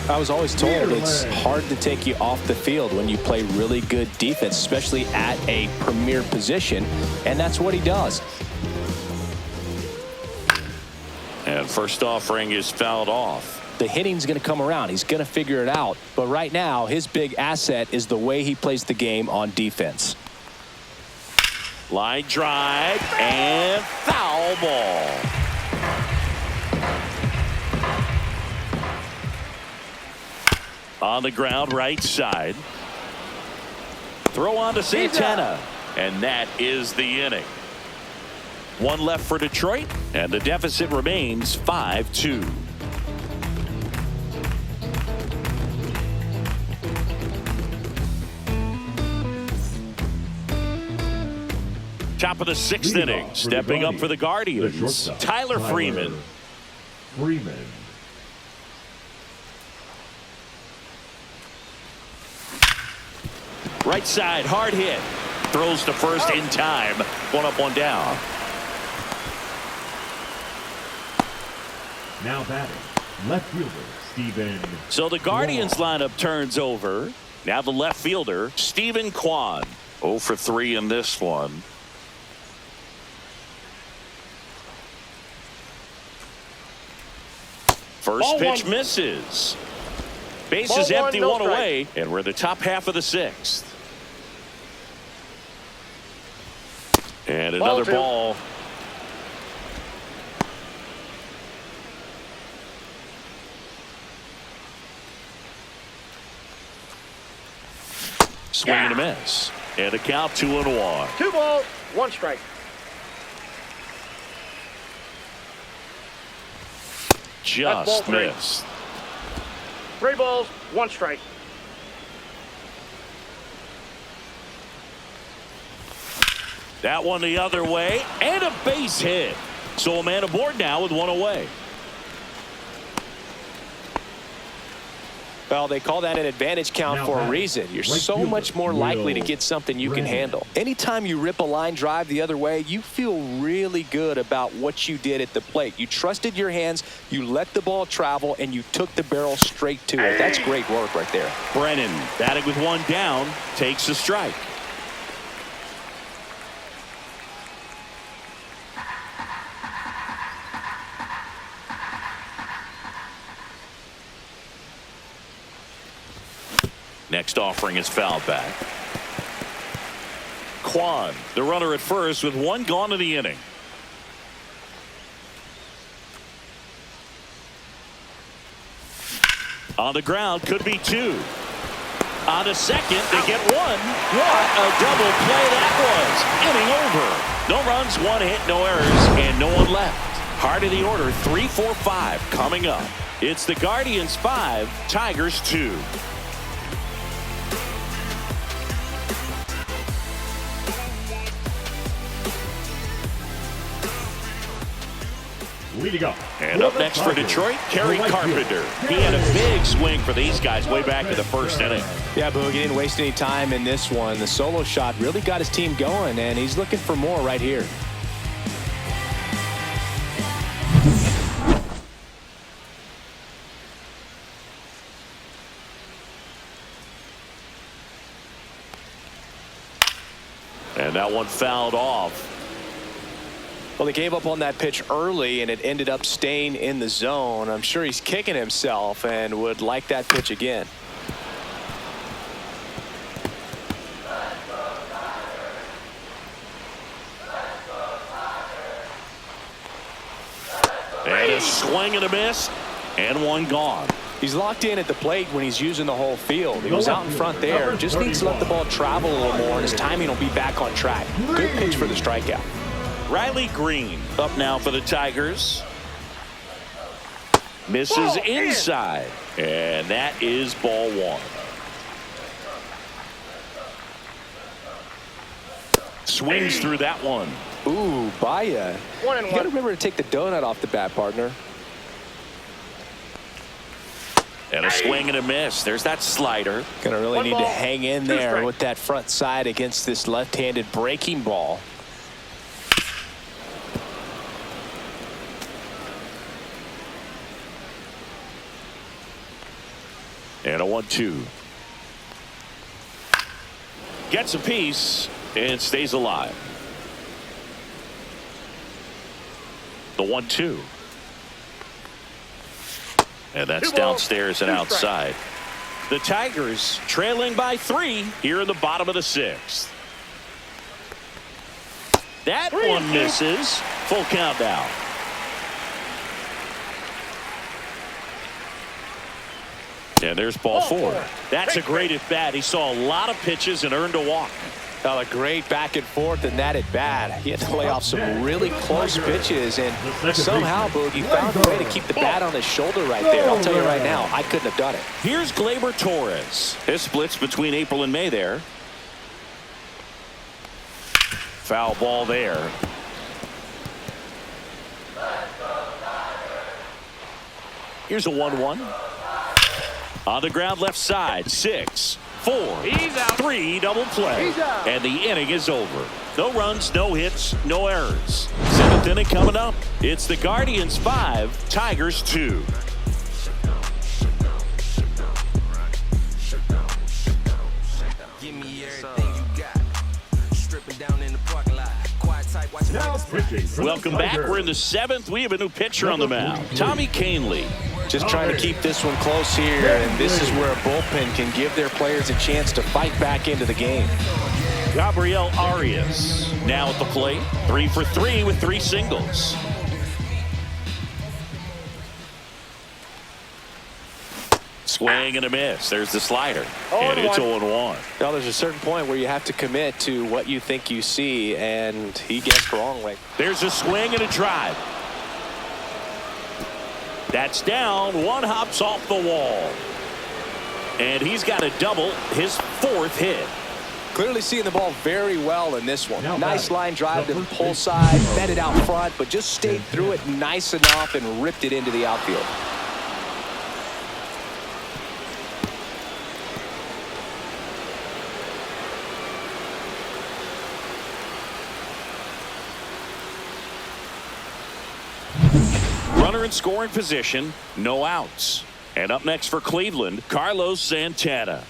I was always told it's hard to take you off the field when you play really good defense, especially at a premier position, and that's what he does. And first offering is fouled off. The hitting's going to come around. He's going to figure it out. But right now, his big asset is the way he plays the game on defense. Line drive and foul ball. On the ground, right side. Throw on to Santana. And that is the inning. One left for Detroit, and the deficit remains 5-2. Top of the 6th inning, stepping up for the Guardians, Tyler Freeman. Right side, hard hit. Throws to first in time. One up, one down. Now batting, left fielder Steven. So the Guardians lineup turns over. Now the left fielder, Steven Kwan. 0 for 3 in this one. First pitch misses. Bases empty, one away, and we're in the top half of the 6th. And another ball. Swing and a miss. And a count 2-1. 2 balls, 1 strike. Just missed. 3 balls, 1 strike. That one the other way, and a base hit. So a man aboard now with 1 away. Well, they call that an advantage count for a reason. You're so much more likely to get something you can handle. Anytime you rip a line drive the other way, you feel really good about what you did at the plate. You trusted your hands, you let the ball travel, and you took the barrel straight to it. That's great work right there. Brennan, batting with 1 down, takes a strike. Next offering is fouled back. Kwan, the runner at first with 1 gone in the inning. On the ground, could be 2. On to second, they get 1. What a double play that was. Inning over. No runs, 1 hit, no errors, and no one left. Heart of the order, 3-4-5 coming up. It's the Guardians 5, Tigers 2. And up next for Detroit, Kerry Carpenter. He had a big swing for these guys way back in the 1st inning. Yeah, Boog, he didn't waste any time in this one. The solo shot really got his team going, and he's looking for more right here. And that one fouled off. Well, they gave up on that pitch early, and it ended up staying in the zone. I'm sure he's kicking himself and would like that pitch again. And a swing and a miss, and 1 gone. He's locked in at the plate when he's using the whole field. He was out in front there. Just needs to let the ball travel a little more, and his timing will be back on track. Good pitch for the strikeout. Riley Green up now for the Tigers. Misses inside, and that is ball 1. swings through that one. Ooh, Baya. 1-1. You got to remember to take the donut off the bat, partner. And a swing and a miss. There's that slider. Going to really One need to ball, hang in 2 there strikes. with that front side against this left-handed breaking ball. And a 1-2. Gets a piece and stays alive. The 1-2. And that's 2 balls, downstairs and 2 outside. The Tigers trailing by 3 here in the bottom of the 6th. That 3-2. one misses. Full count now. And there's ball 4. That's a great at bat. He saw a lot of pitches and earned a walk. A great back and forth in that at bat. He had to lay off some really close pitches, and somehow Boogie found a way to keep the bat on his shoulder right there. I'll tell you right now, I couldn't have done it. Here's Gleyber Torres. His splits between April and May there. Foul ball there. Here's a 1-1. On the ground left side. 6, 4, He's out. 3 double play. He's out. And the inning is over. No runs, no hits, no errors. 7th inning coming up. It's the Guardians 5, Tigers 2. Give me everything you got. Stripping down in the parking lot. Quiet type, watching Now pitching for the Welcome back. Tigers. We're in the 7th. We have a new pitcher on the mound. Tommy Kahnle. Just trying to keep this one close here, and this is where a bullpen can give their players a chance to fight back into the game. Gabriel Arias now at the plate. 3 for 3 with 3 singles. Swing and a miss. There's the slider. And it's 0-1. Now, there's a certain point where you have to commit to what you think you see, and he guessed wrong. There's a swing and a drive. That's down. One hops off the wall. And he's got a double, his 4th hit. Clearly seeing the ball very well in this one. Now Nice batting, line drive to the the first pull base. side, fed it out front, but just stayed through it nice enough and ripped it into the outfield. Runner in scoring position, no outs. And up next for Cleveland, Carlos Santana.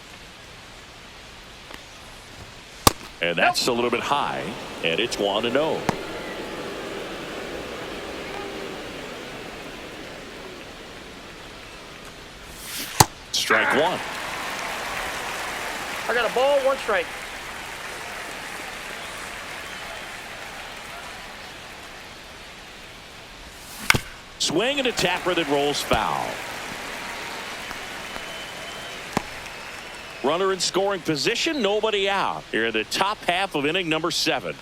And that's a little bit high, and it's 1-0. Strike 1. I got a ball, 1 strike. Swing and a tapper that rolls foul. Runner in scoring position, nobody out. Here in the top half of inning number 7.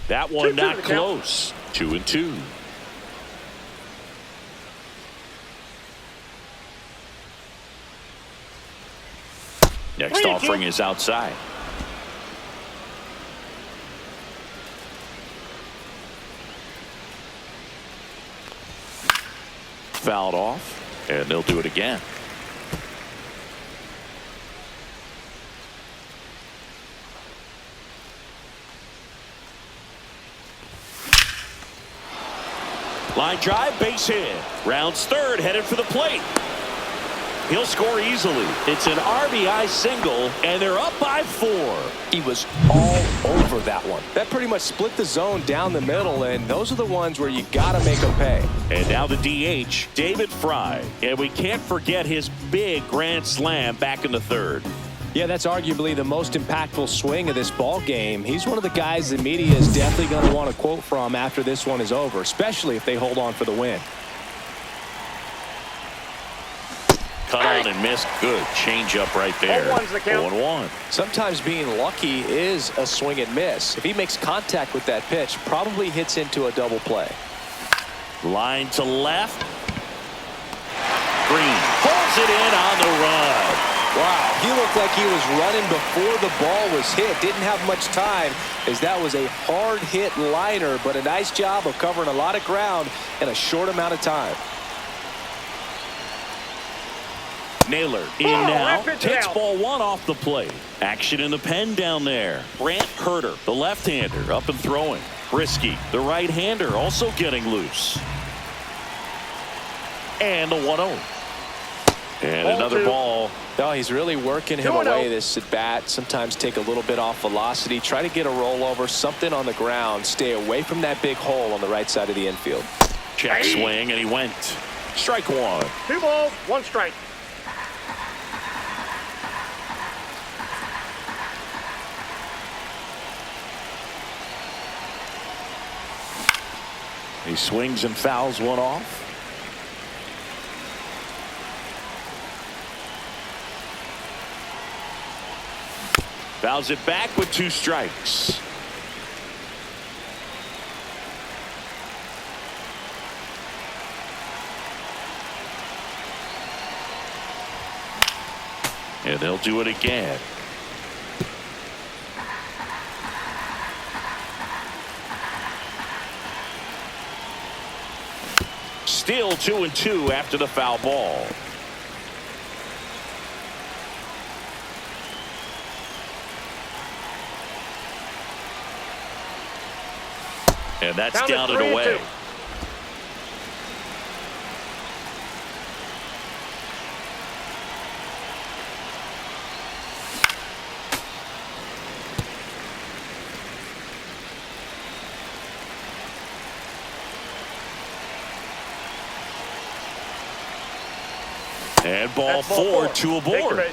That one 2-2 not to count. close. 2-2. Next 3-2. offering is outside. Fouled off, and they'll do it again. Line drive, base hit. Rounds 3rd, headed for the plate. He'll score easily. It's an RBI single, and they're up by 4. He was all over that one. That pretty much split the zone down the middle, and those are the ones where you got to make them pay. And now the DH, David Fry. And we can't forget his big grand slam back in the 3rd. Yeah, that's arguably the most impactful swing of this ball game. He's one of the guys the media is definitely going to want to quote from after this one is over, especially if they hold on for the win. Cut on and missed. Good change up right there. 0-1's the count. 0-1. Sometimes being lucky is a swing and miss. If he makes contact with that pitch, probably hits into a double play. Line to left. Green pulls it in on the run. Wow, he looked like he was running before the ball was hit. Didn't have much time as that was a hard hit liner, but a nice job of covering a lot of ground in a short amount of time. Naylor in now, takes ball one off the plate. Action in the pen down there. Brant Herter, the left-hander, up and throwing. Brisky, the right-hander, also getting loose. And the 1-0. And another ball. No, he's really working him away this at bat. Sometimes take a little bit off velocity. Try to get a rollover, something on the ground. Stay away from that big hole on the right side of the infield. Check swing, and he went. Strike one. 2 balls, 1 strike. He swings and fouls one off. Fouls it back with 2 strikes. And they'll do it again. Still 2-2 after the foul ball. And that's down and away. And ball 4, 2 aboard.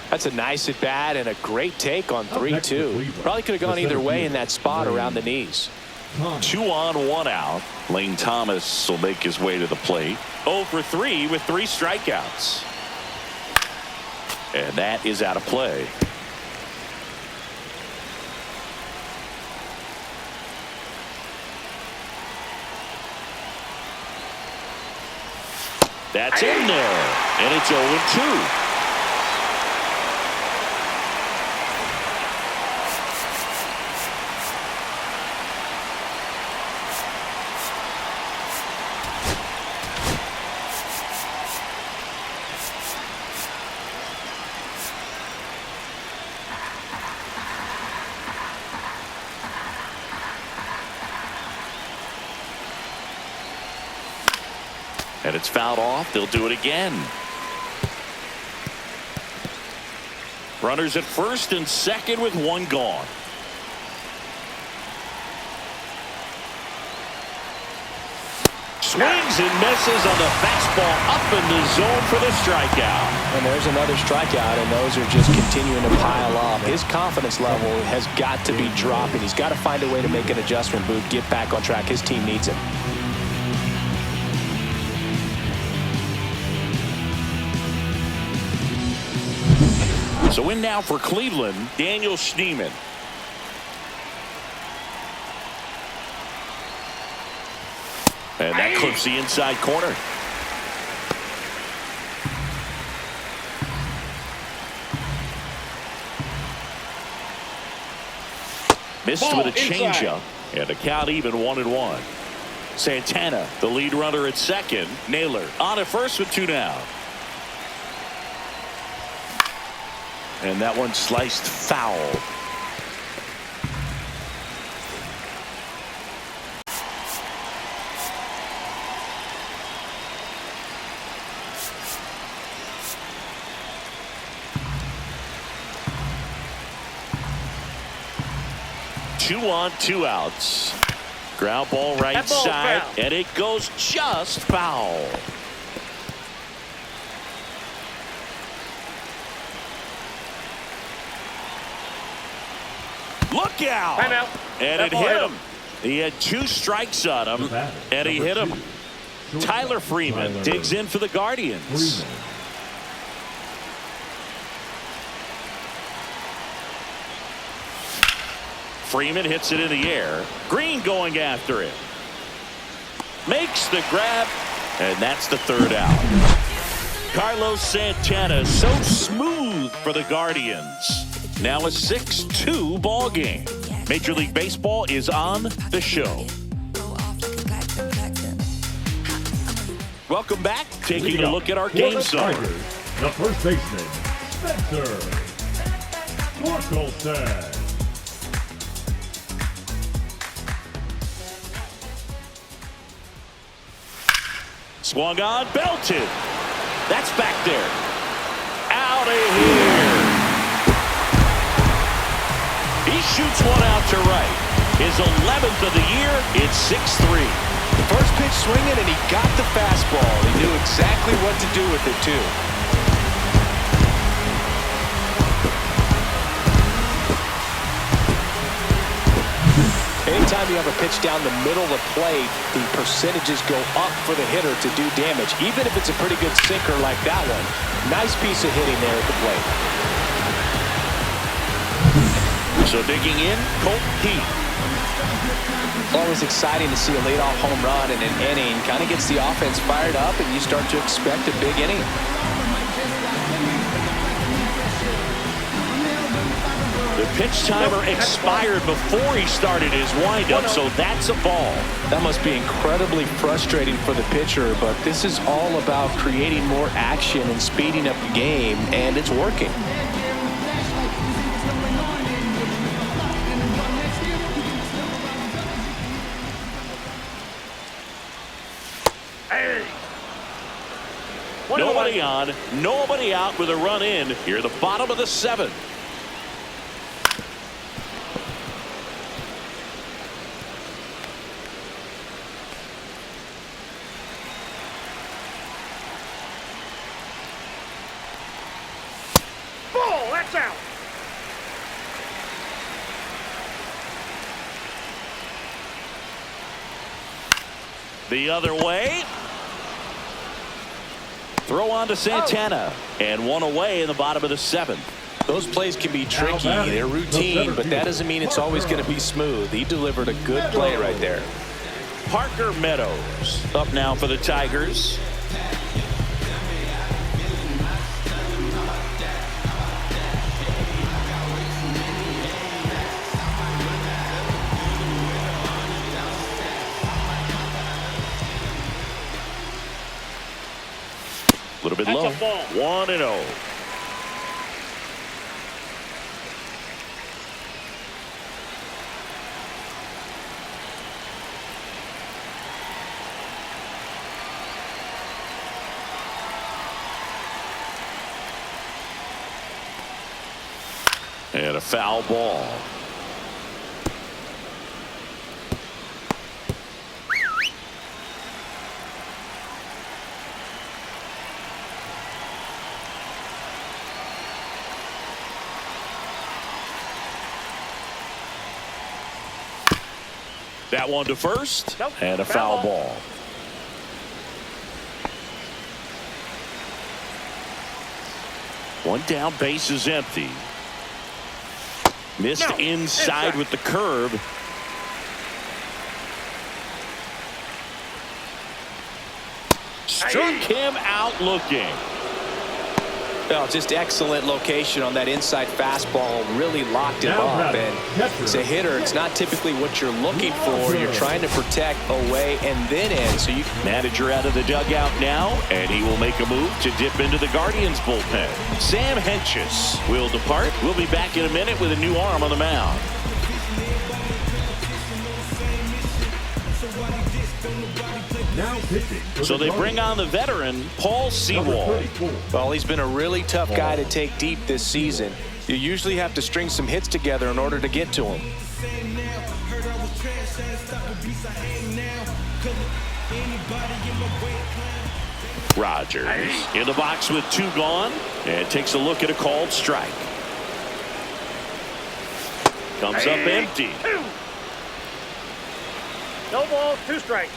That's a nice at bat and a great take on 3-2. Probably could have gone either way in that spot around the knees. 2 on, 1 out. Lane Thomas will make his way to the plate. 0 for 3 with 3 strikeouts. And that is out of play. That's in there. And it's 0-2. And it's fouled off. They'll do it again. Runners at first and second with 1 gone. Swings and misses on the fastball up in the zone for the strikeout. And there's another strikeout, and those are just continuing to pile up. His confidence level has got to be dropping. He's got to find a way to make an adjustment, Boot, get back on track. His team needs him. So in now for Cleveland, Daniel Schneemann. And that clips the inside corner. Missed with a changeup, and the count even 1-1. Santana, the lead runner at second. Naylor on at first with 2 down. And that one sliced foul. Two on, 2 outs. Ground ball right side, and it goes just foul. Look out! And it hit him. He had 2 strikes on him, and he hit him. Tyler Freeman digs in for the Guardians. Freeman hits it in the air. Green going after it. Makes the grab, and that's the 3rd out. Carlos Santana, so smooth for the Guardians. Now a 6-2 ball game. Major League Baseball is on the show. Welcome back. Taking a look at our game summary. The first baseman, Spencer Torkelson. Swung on, belted. That's back there. Out of here. He shoots one out to right. His 11th of the year. It's 6-3. First pitch swinging, and he got the fastball. He knew exactly what to do with it, too. Anytime you have a pitch down the middle of the plate, the percentages go up for the hitter to do damage, even if it's a pretty good sinker like that one. Nice piece of hitting there at the plate. So digging in, Colt Heath. Always exciting to see a leadoff home run in an inning. Kind of gets the offense fired up, and you start to expect a big inning. The pitch timer expired before he started his windup, so that's a ball. That must be incredibly frustrating for the pitcher, but this is all about creating more action and speeding up the game, and it's working. Hey. Nobody on, nobody out with a run in. Here, the bottom of the 7th. Ball, that's out. The other way. Throw on to Santana. And one away in the bottom of the 7th. Those plays can be tricky. They're routine, but that doesn't mean it's always going to be smooth. He delivered a good play right there. Parker Meadows up now for the Tigers. A little bit low. 1-0. And a foul ball. That one to first, Nope. and a foul ball. One down, base is empty. Missed inside with the curve. Struck him out looking. Well, just excellent location on that inside fastball. Really locked him up. And as a hitter, it's not typically what you're looking for. You're trying to protect away and then in. So you Manager out of the dugout now, and he will make a move to dip into the Guardians bullpen. Sam Hentges will depart. We'll be back in a minute with a new arm on the mound. Now pitching. So they bring on the veteran, Paul Sewald. Well, he's been a really tough guy to take deep this season. You usually have to string some hits together in order to get to him. Rogers in the box with 2 gone, and takes a look at a called strike. Comes up empty. 2. No balls, 2 strikes.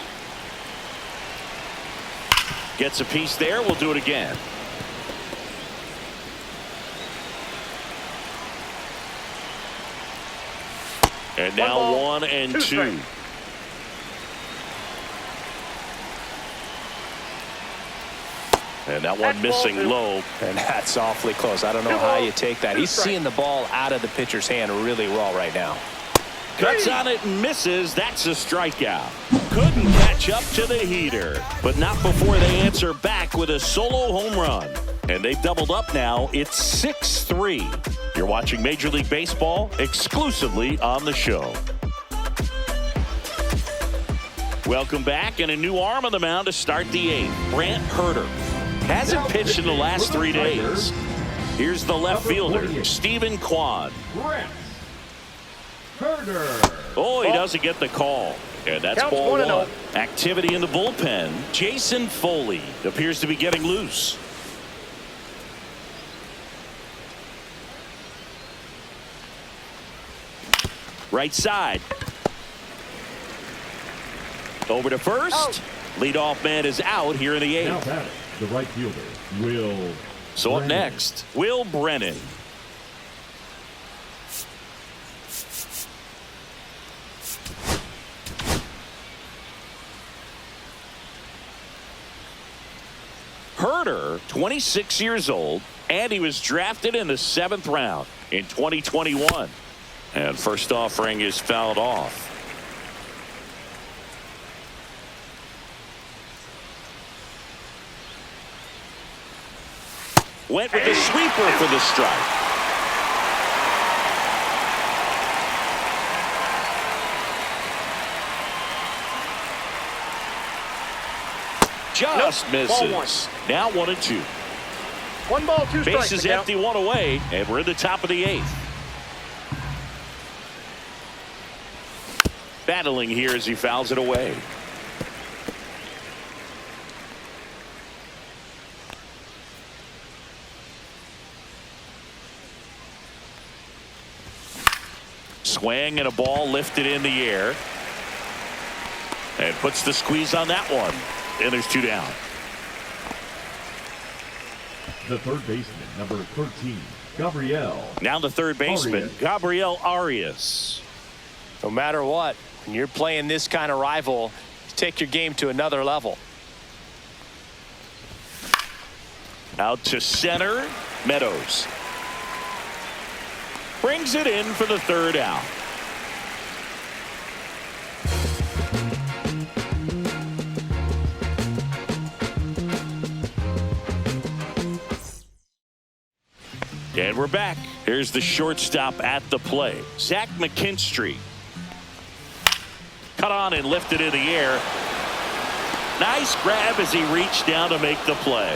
Gets a piece there. We'll do it again. And now 1 and 2. Strikes. And that one missing low. And that's awfully close. I don't know how you take that. He's seeing the ball out of the pitcher's hand really well right now. Cuts on it and misses. That's a strikeout. Couldn't catch up to the heater, but not before they answer back with a solo home run. And they've doubled up now. It's 6-3. You're watching Major League Baseball exclusively on the show. Welcome back, and a new arm on the mound to start the 8th. Brant Hurter hasn't pitched in the last 3 days. Here's the left fielder, Stephen Kwan. Brant Hurter. Oh, he doesn't get the call. And that's Counts ball 1-0. Activity in the bullpen. Jason Foley appears to be getting loose. Right side. Over to first. Leadoff man is out here in the 8th. Now batting, the right fielder, Will So up Brennan. next, Will Brennan. Herter, 26 years old, and he was drafted in the 7th round in 2021. And first offering is fouled off. Went with the sweeper for the strike. Just Nope. Ball misses. Now 1-2. 1 ball, 2 strikes. Base is the count. empty, 1 away, and we're in the top of the 8th. Battling here as he fouls it away. Swing and a ball lifted in the air. And puts the squeeze on that one. And there's 2 down. The third baseman, number 13, Gabriel. Now the third baseman, Arias. Gabriel Arias. No matter what, when you're playing this kind of rival, take your game to another level. Out to center, Meadows. Brings it in for the 3rd out. And we're back. Here's the shortstop at the plate, Zach McKinstry. Cut on and lifted in the air. Nice grab as he reached down to make the play.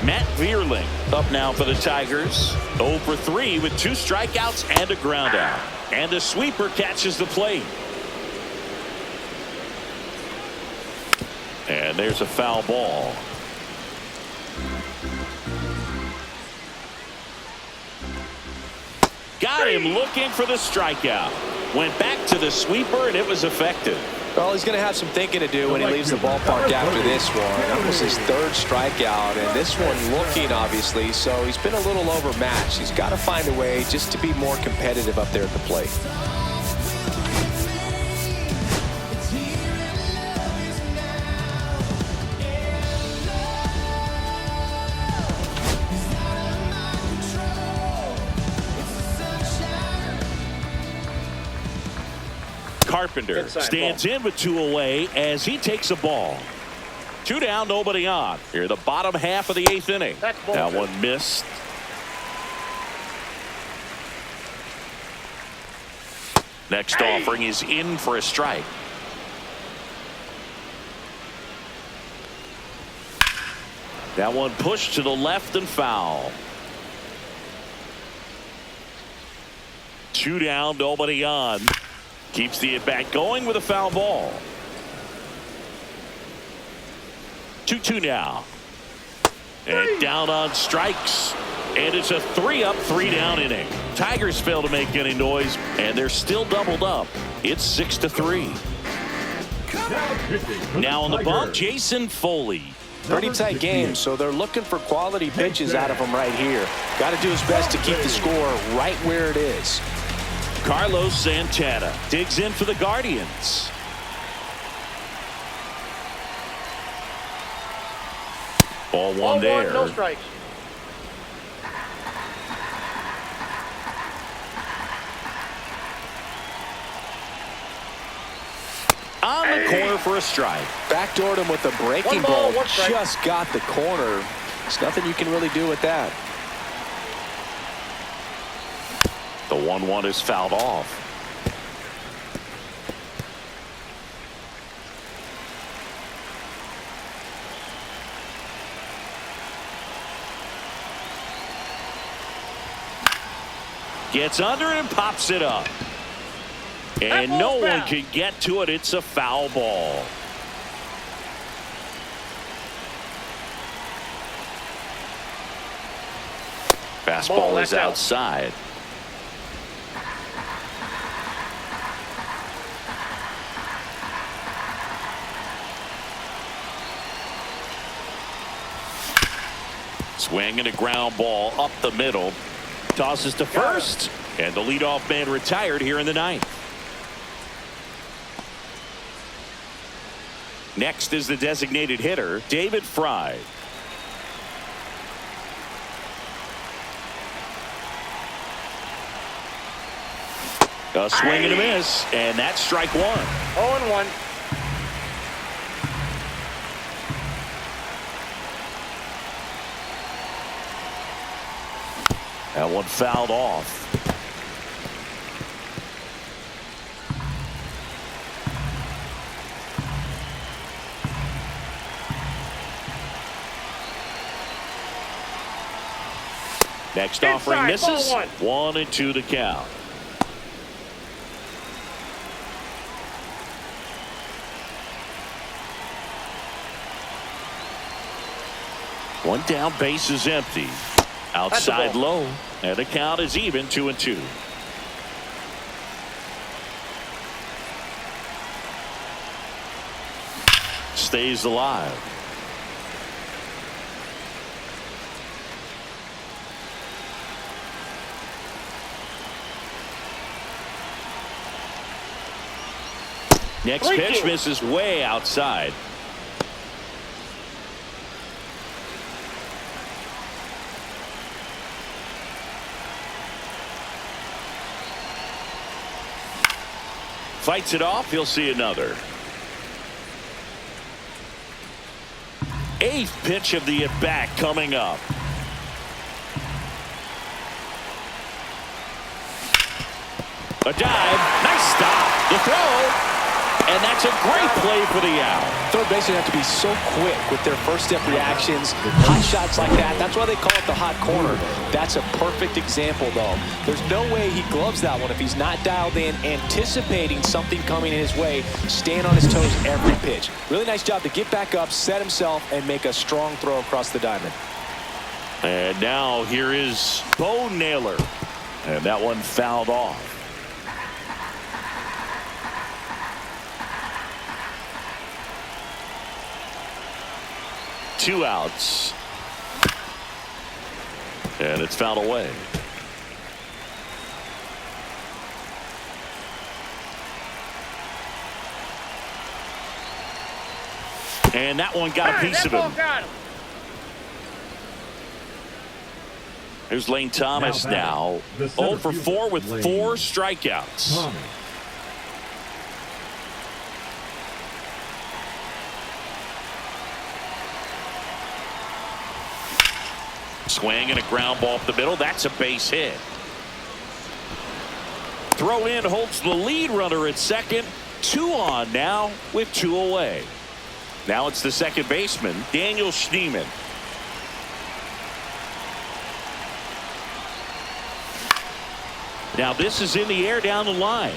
Matt Vierling up now for the Tigers. 0 for 3 with 2 strikeouts and a ground out. And the sweeper catches the plate. And there's a foul ball. Got him looking for the strikeout. Went back to the sweeper and it was effective. Well, he's going to have some thinking to do when he leaves the ballpark after this one. That was his 3rd strikeout, and this one looking, obviously, so he's been a little overmatched. He's got to find a way just to be more competitive up there at the plate. Carpenter Inside stands in with 2 away as he takes a ball. 2 down, nobody on. Here, the bottom half of the 8th inning. That's That bullshit. one missed. Next offering is in for a strike. That one pushed to the left and foul. 2 down, nobody on. Keeps the at-bat going with a foul ball. 2-2 now. And down on strikes. And it's a 3-up, 3-down inning. Tigers fail to make any noise, and they're still doubled up. It's 6-3. Now pitching for Now on the Tigers, bump, Jason Foley. Pretty tight game, so they're looking for quality pitches out of him right here. Got to do his best to keep the score right where it is. Carlos Santana digs in for the Guardians. Ball Ball one there. one, no strikes. On the corner for a strike. Backdoored him with a breaking One ball, ball. one strike. Just got the corner. There's nothing you can really do with that. The 1-1 is fouled off. Gets under it and pops it up. And That no ball's one foul. can get to it. It's a foul ball. Fastball Ball, is that's out. outside. Swing and a ground ball up the middle. Tosses to first. And the leadoff man retired here in the ninth. Next is the designated hitter, David Fry. A swing and a miss, and that's strike one. 0-1. That one fouled off. Next offering Inside, misses. ball 1-2 to count. One down, base is empty. Outside ball. low, and the count is even 2-2. Stays alive. Next 3-2. pitch misses way outside. Fights it off. He'll see another. Eighth pitch of the at-bat coming up. A dive. Nice stop. The throw. And that's a great play for the out. Third basemen have to be so quick with their first step reactions. Hot shots like that. That's why they call it the hot corner. That's a perfect example, though. There's no way he gloves that one if he's not dialed in, anticipating something coming in his way, staying on his toes every pitch. Really nice job to get back up, set himself, and make a strong throw across the diamond. And now here is Bo Naylor. And that one fouled off. Two outs. And it's fouled away. And that one got a piece of That ball him. got him. Here's Lane Thomas now. The center 0 for 4 with Lane 4 strikeouts. Thomas. Swing and a ground ball up the middle. That's a base hit. Throw in holds the lead runner at second. 2 on now with 2 away. Now it's the second baseman, Daniel Schneemann. Now this is in the air down the line.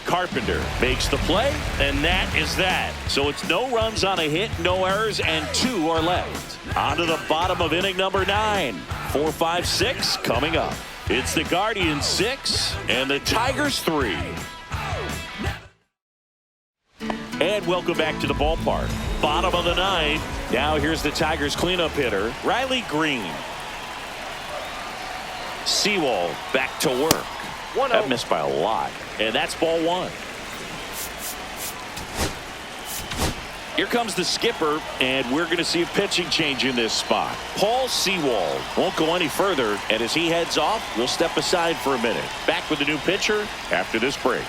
Carpenter makes the play, and that is that. So it's no runs on a hit, no errors, and 2 are left. On to the bottom of inning number 9. 4, 5, 6 coming up. It's the Guardians 6 and the Tigers 3. And welcome back to the ballpark. Bottom of the 9. Now here's the Tigers cleanup hitter, Riley Green. Sewald back to work. 1-0. That missed by a lot. And that's ball 1. Here comes the skipper, and we're going to see a pitching change in this spot. Paul Sewald won't go any further, and as he heads off, we'll step aside for a minute. Back with the new pitcher after this break.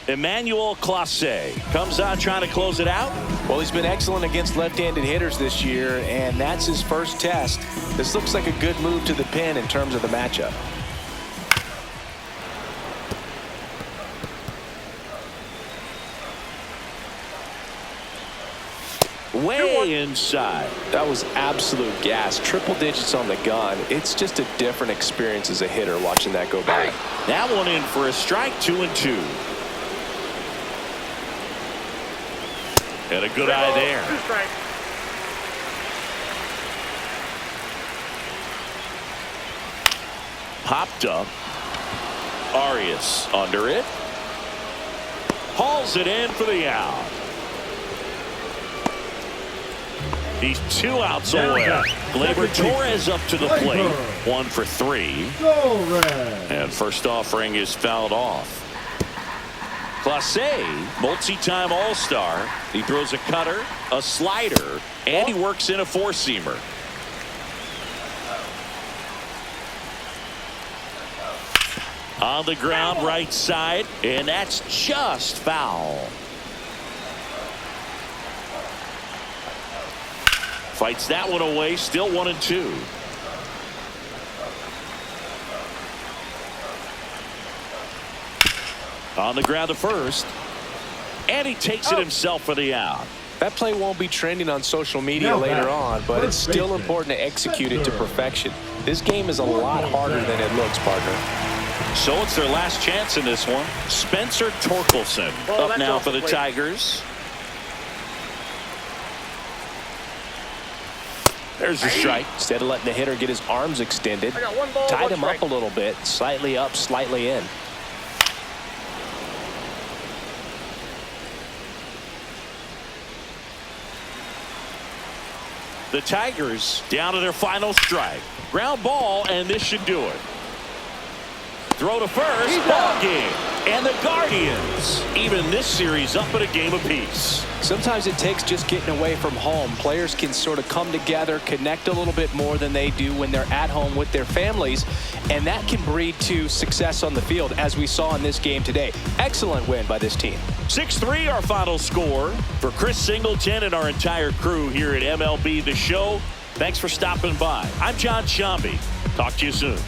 Emmanuel Clase comes on trying to close it out. Well, he's been excellent against left-handed hitters this year, and that's his first test. This looks like a good move to the pin in terms of the matchup. Way inside. That was absolute gas. Triple digits on the gun. It's just a different experience as a hitter watching that go by. That one in for a strike, 2-2. And a good eye there. 2 strikes. Popped up. Arias under it. Hauls it in for the out. He's 2 outs away. Gleyber Torres up to the plate. 1 for 3. Go Red. And first offering is fouled off. Clase, multi-time All-Star. He throws a cutter, a slider, and he works in a 4-seamer. On the ground, right side, and that's just foul. Fights that one away, still 1-2. On the ground to first. And he takes it himself for the out. That play won't be trending on social media later on, but it's still important to execute it to perfection. This game is a lot harder than it looks, partner. So it's their last chance in this one. Spencer Torkelson up now for the Tigers. There's a strike. Instead of letting the hitter get his arms extended, I got 1 ball, tied 1 him up strike. a little bit, slightly up, slightly in. The Tigers down to their final strike. Ground ball, and this should do it. Throw to first, ball game. And the Guardians even this series up at a game apiece. Sometimes it takes just getting away from home. Players can sort of come together, connect a little bit more than they do when they're at home with their families, and that can breed to success on the field, as we saw in this game today. Excellent win by this team. 6-3 our final score. For Chris Singleton and our entire crew here at MLB The Show, thanks for stopping by. I'm John Shambi. Talk to you soon.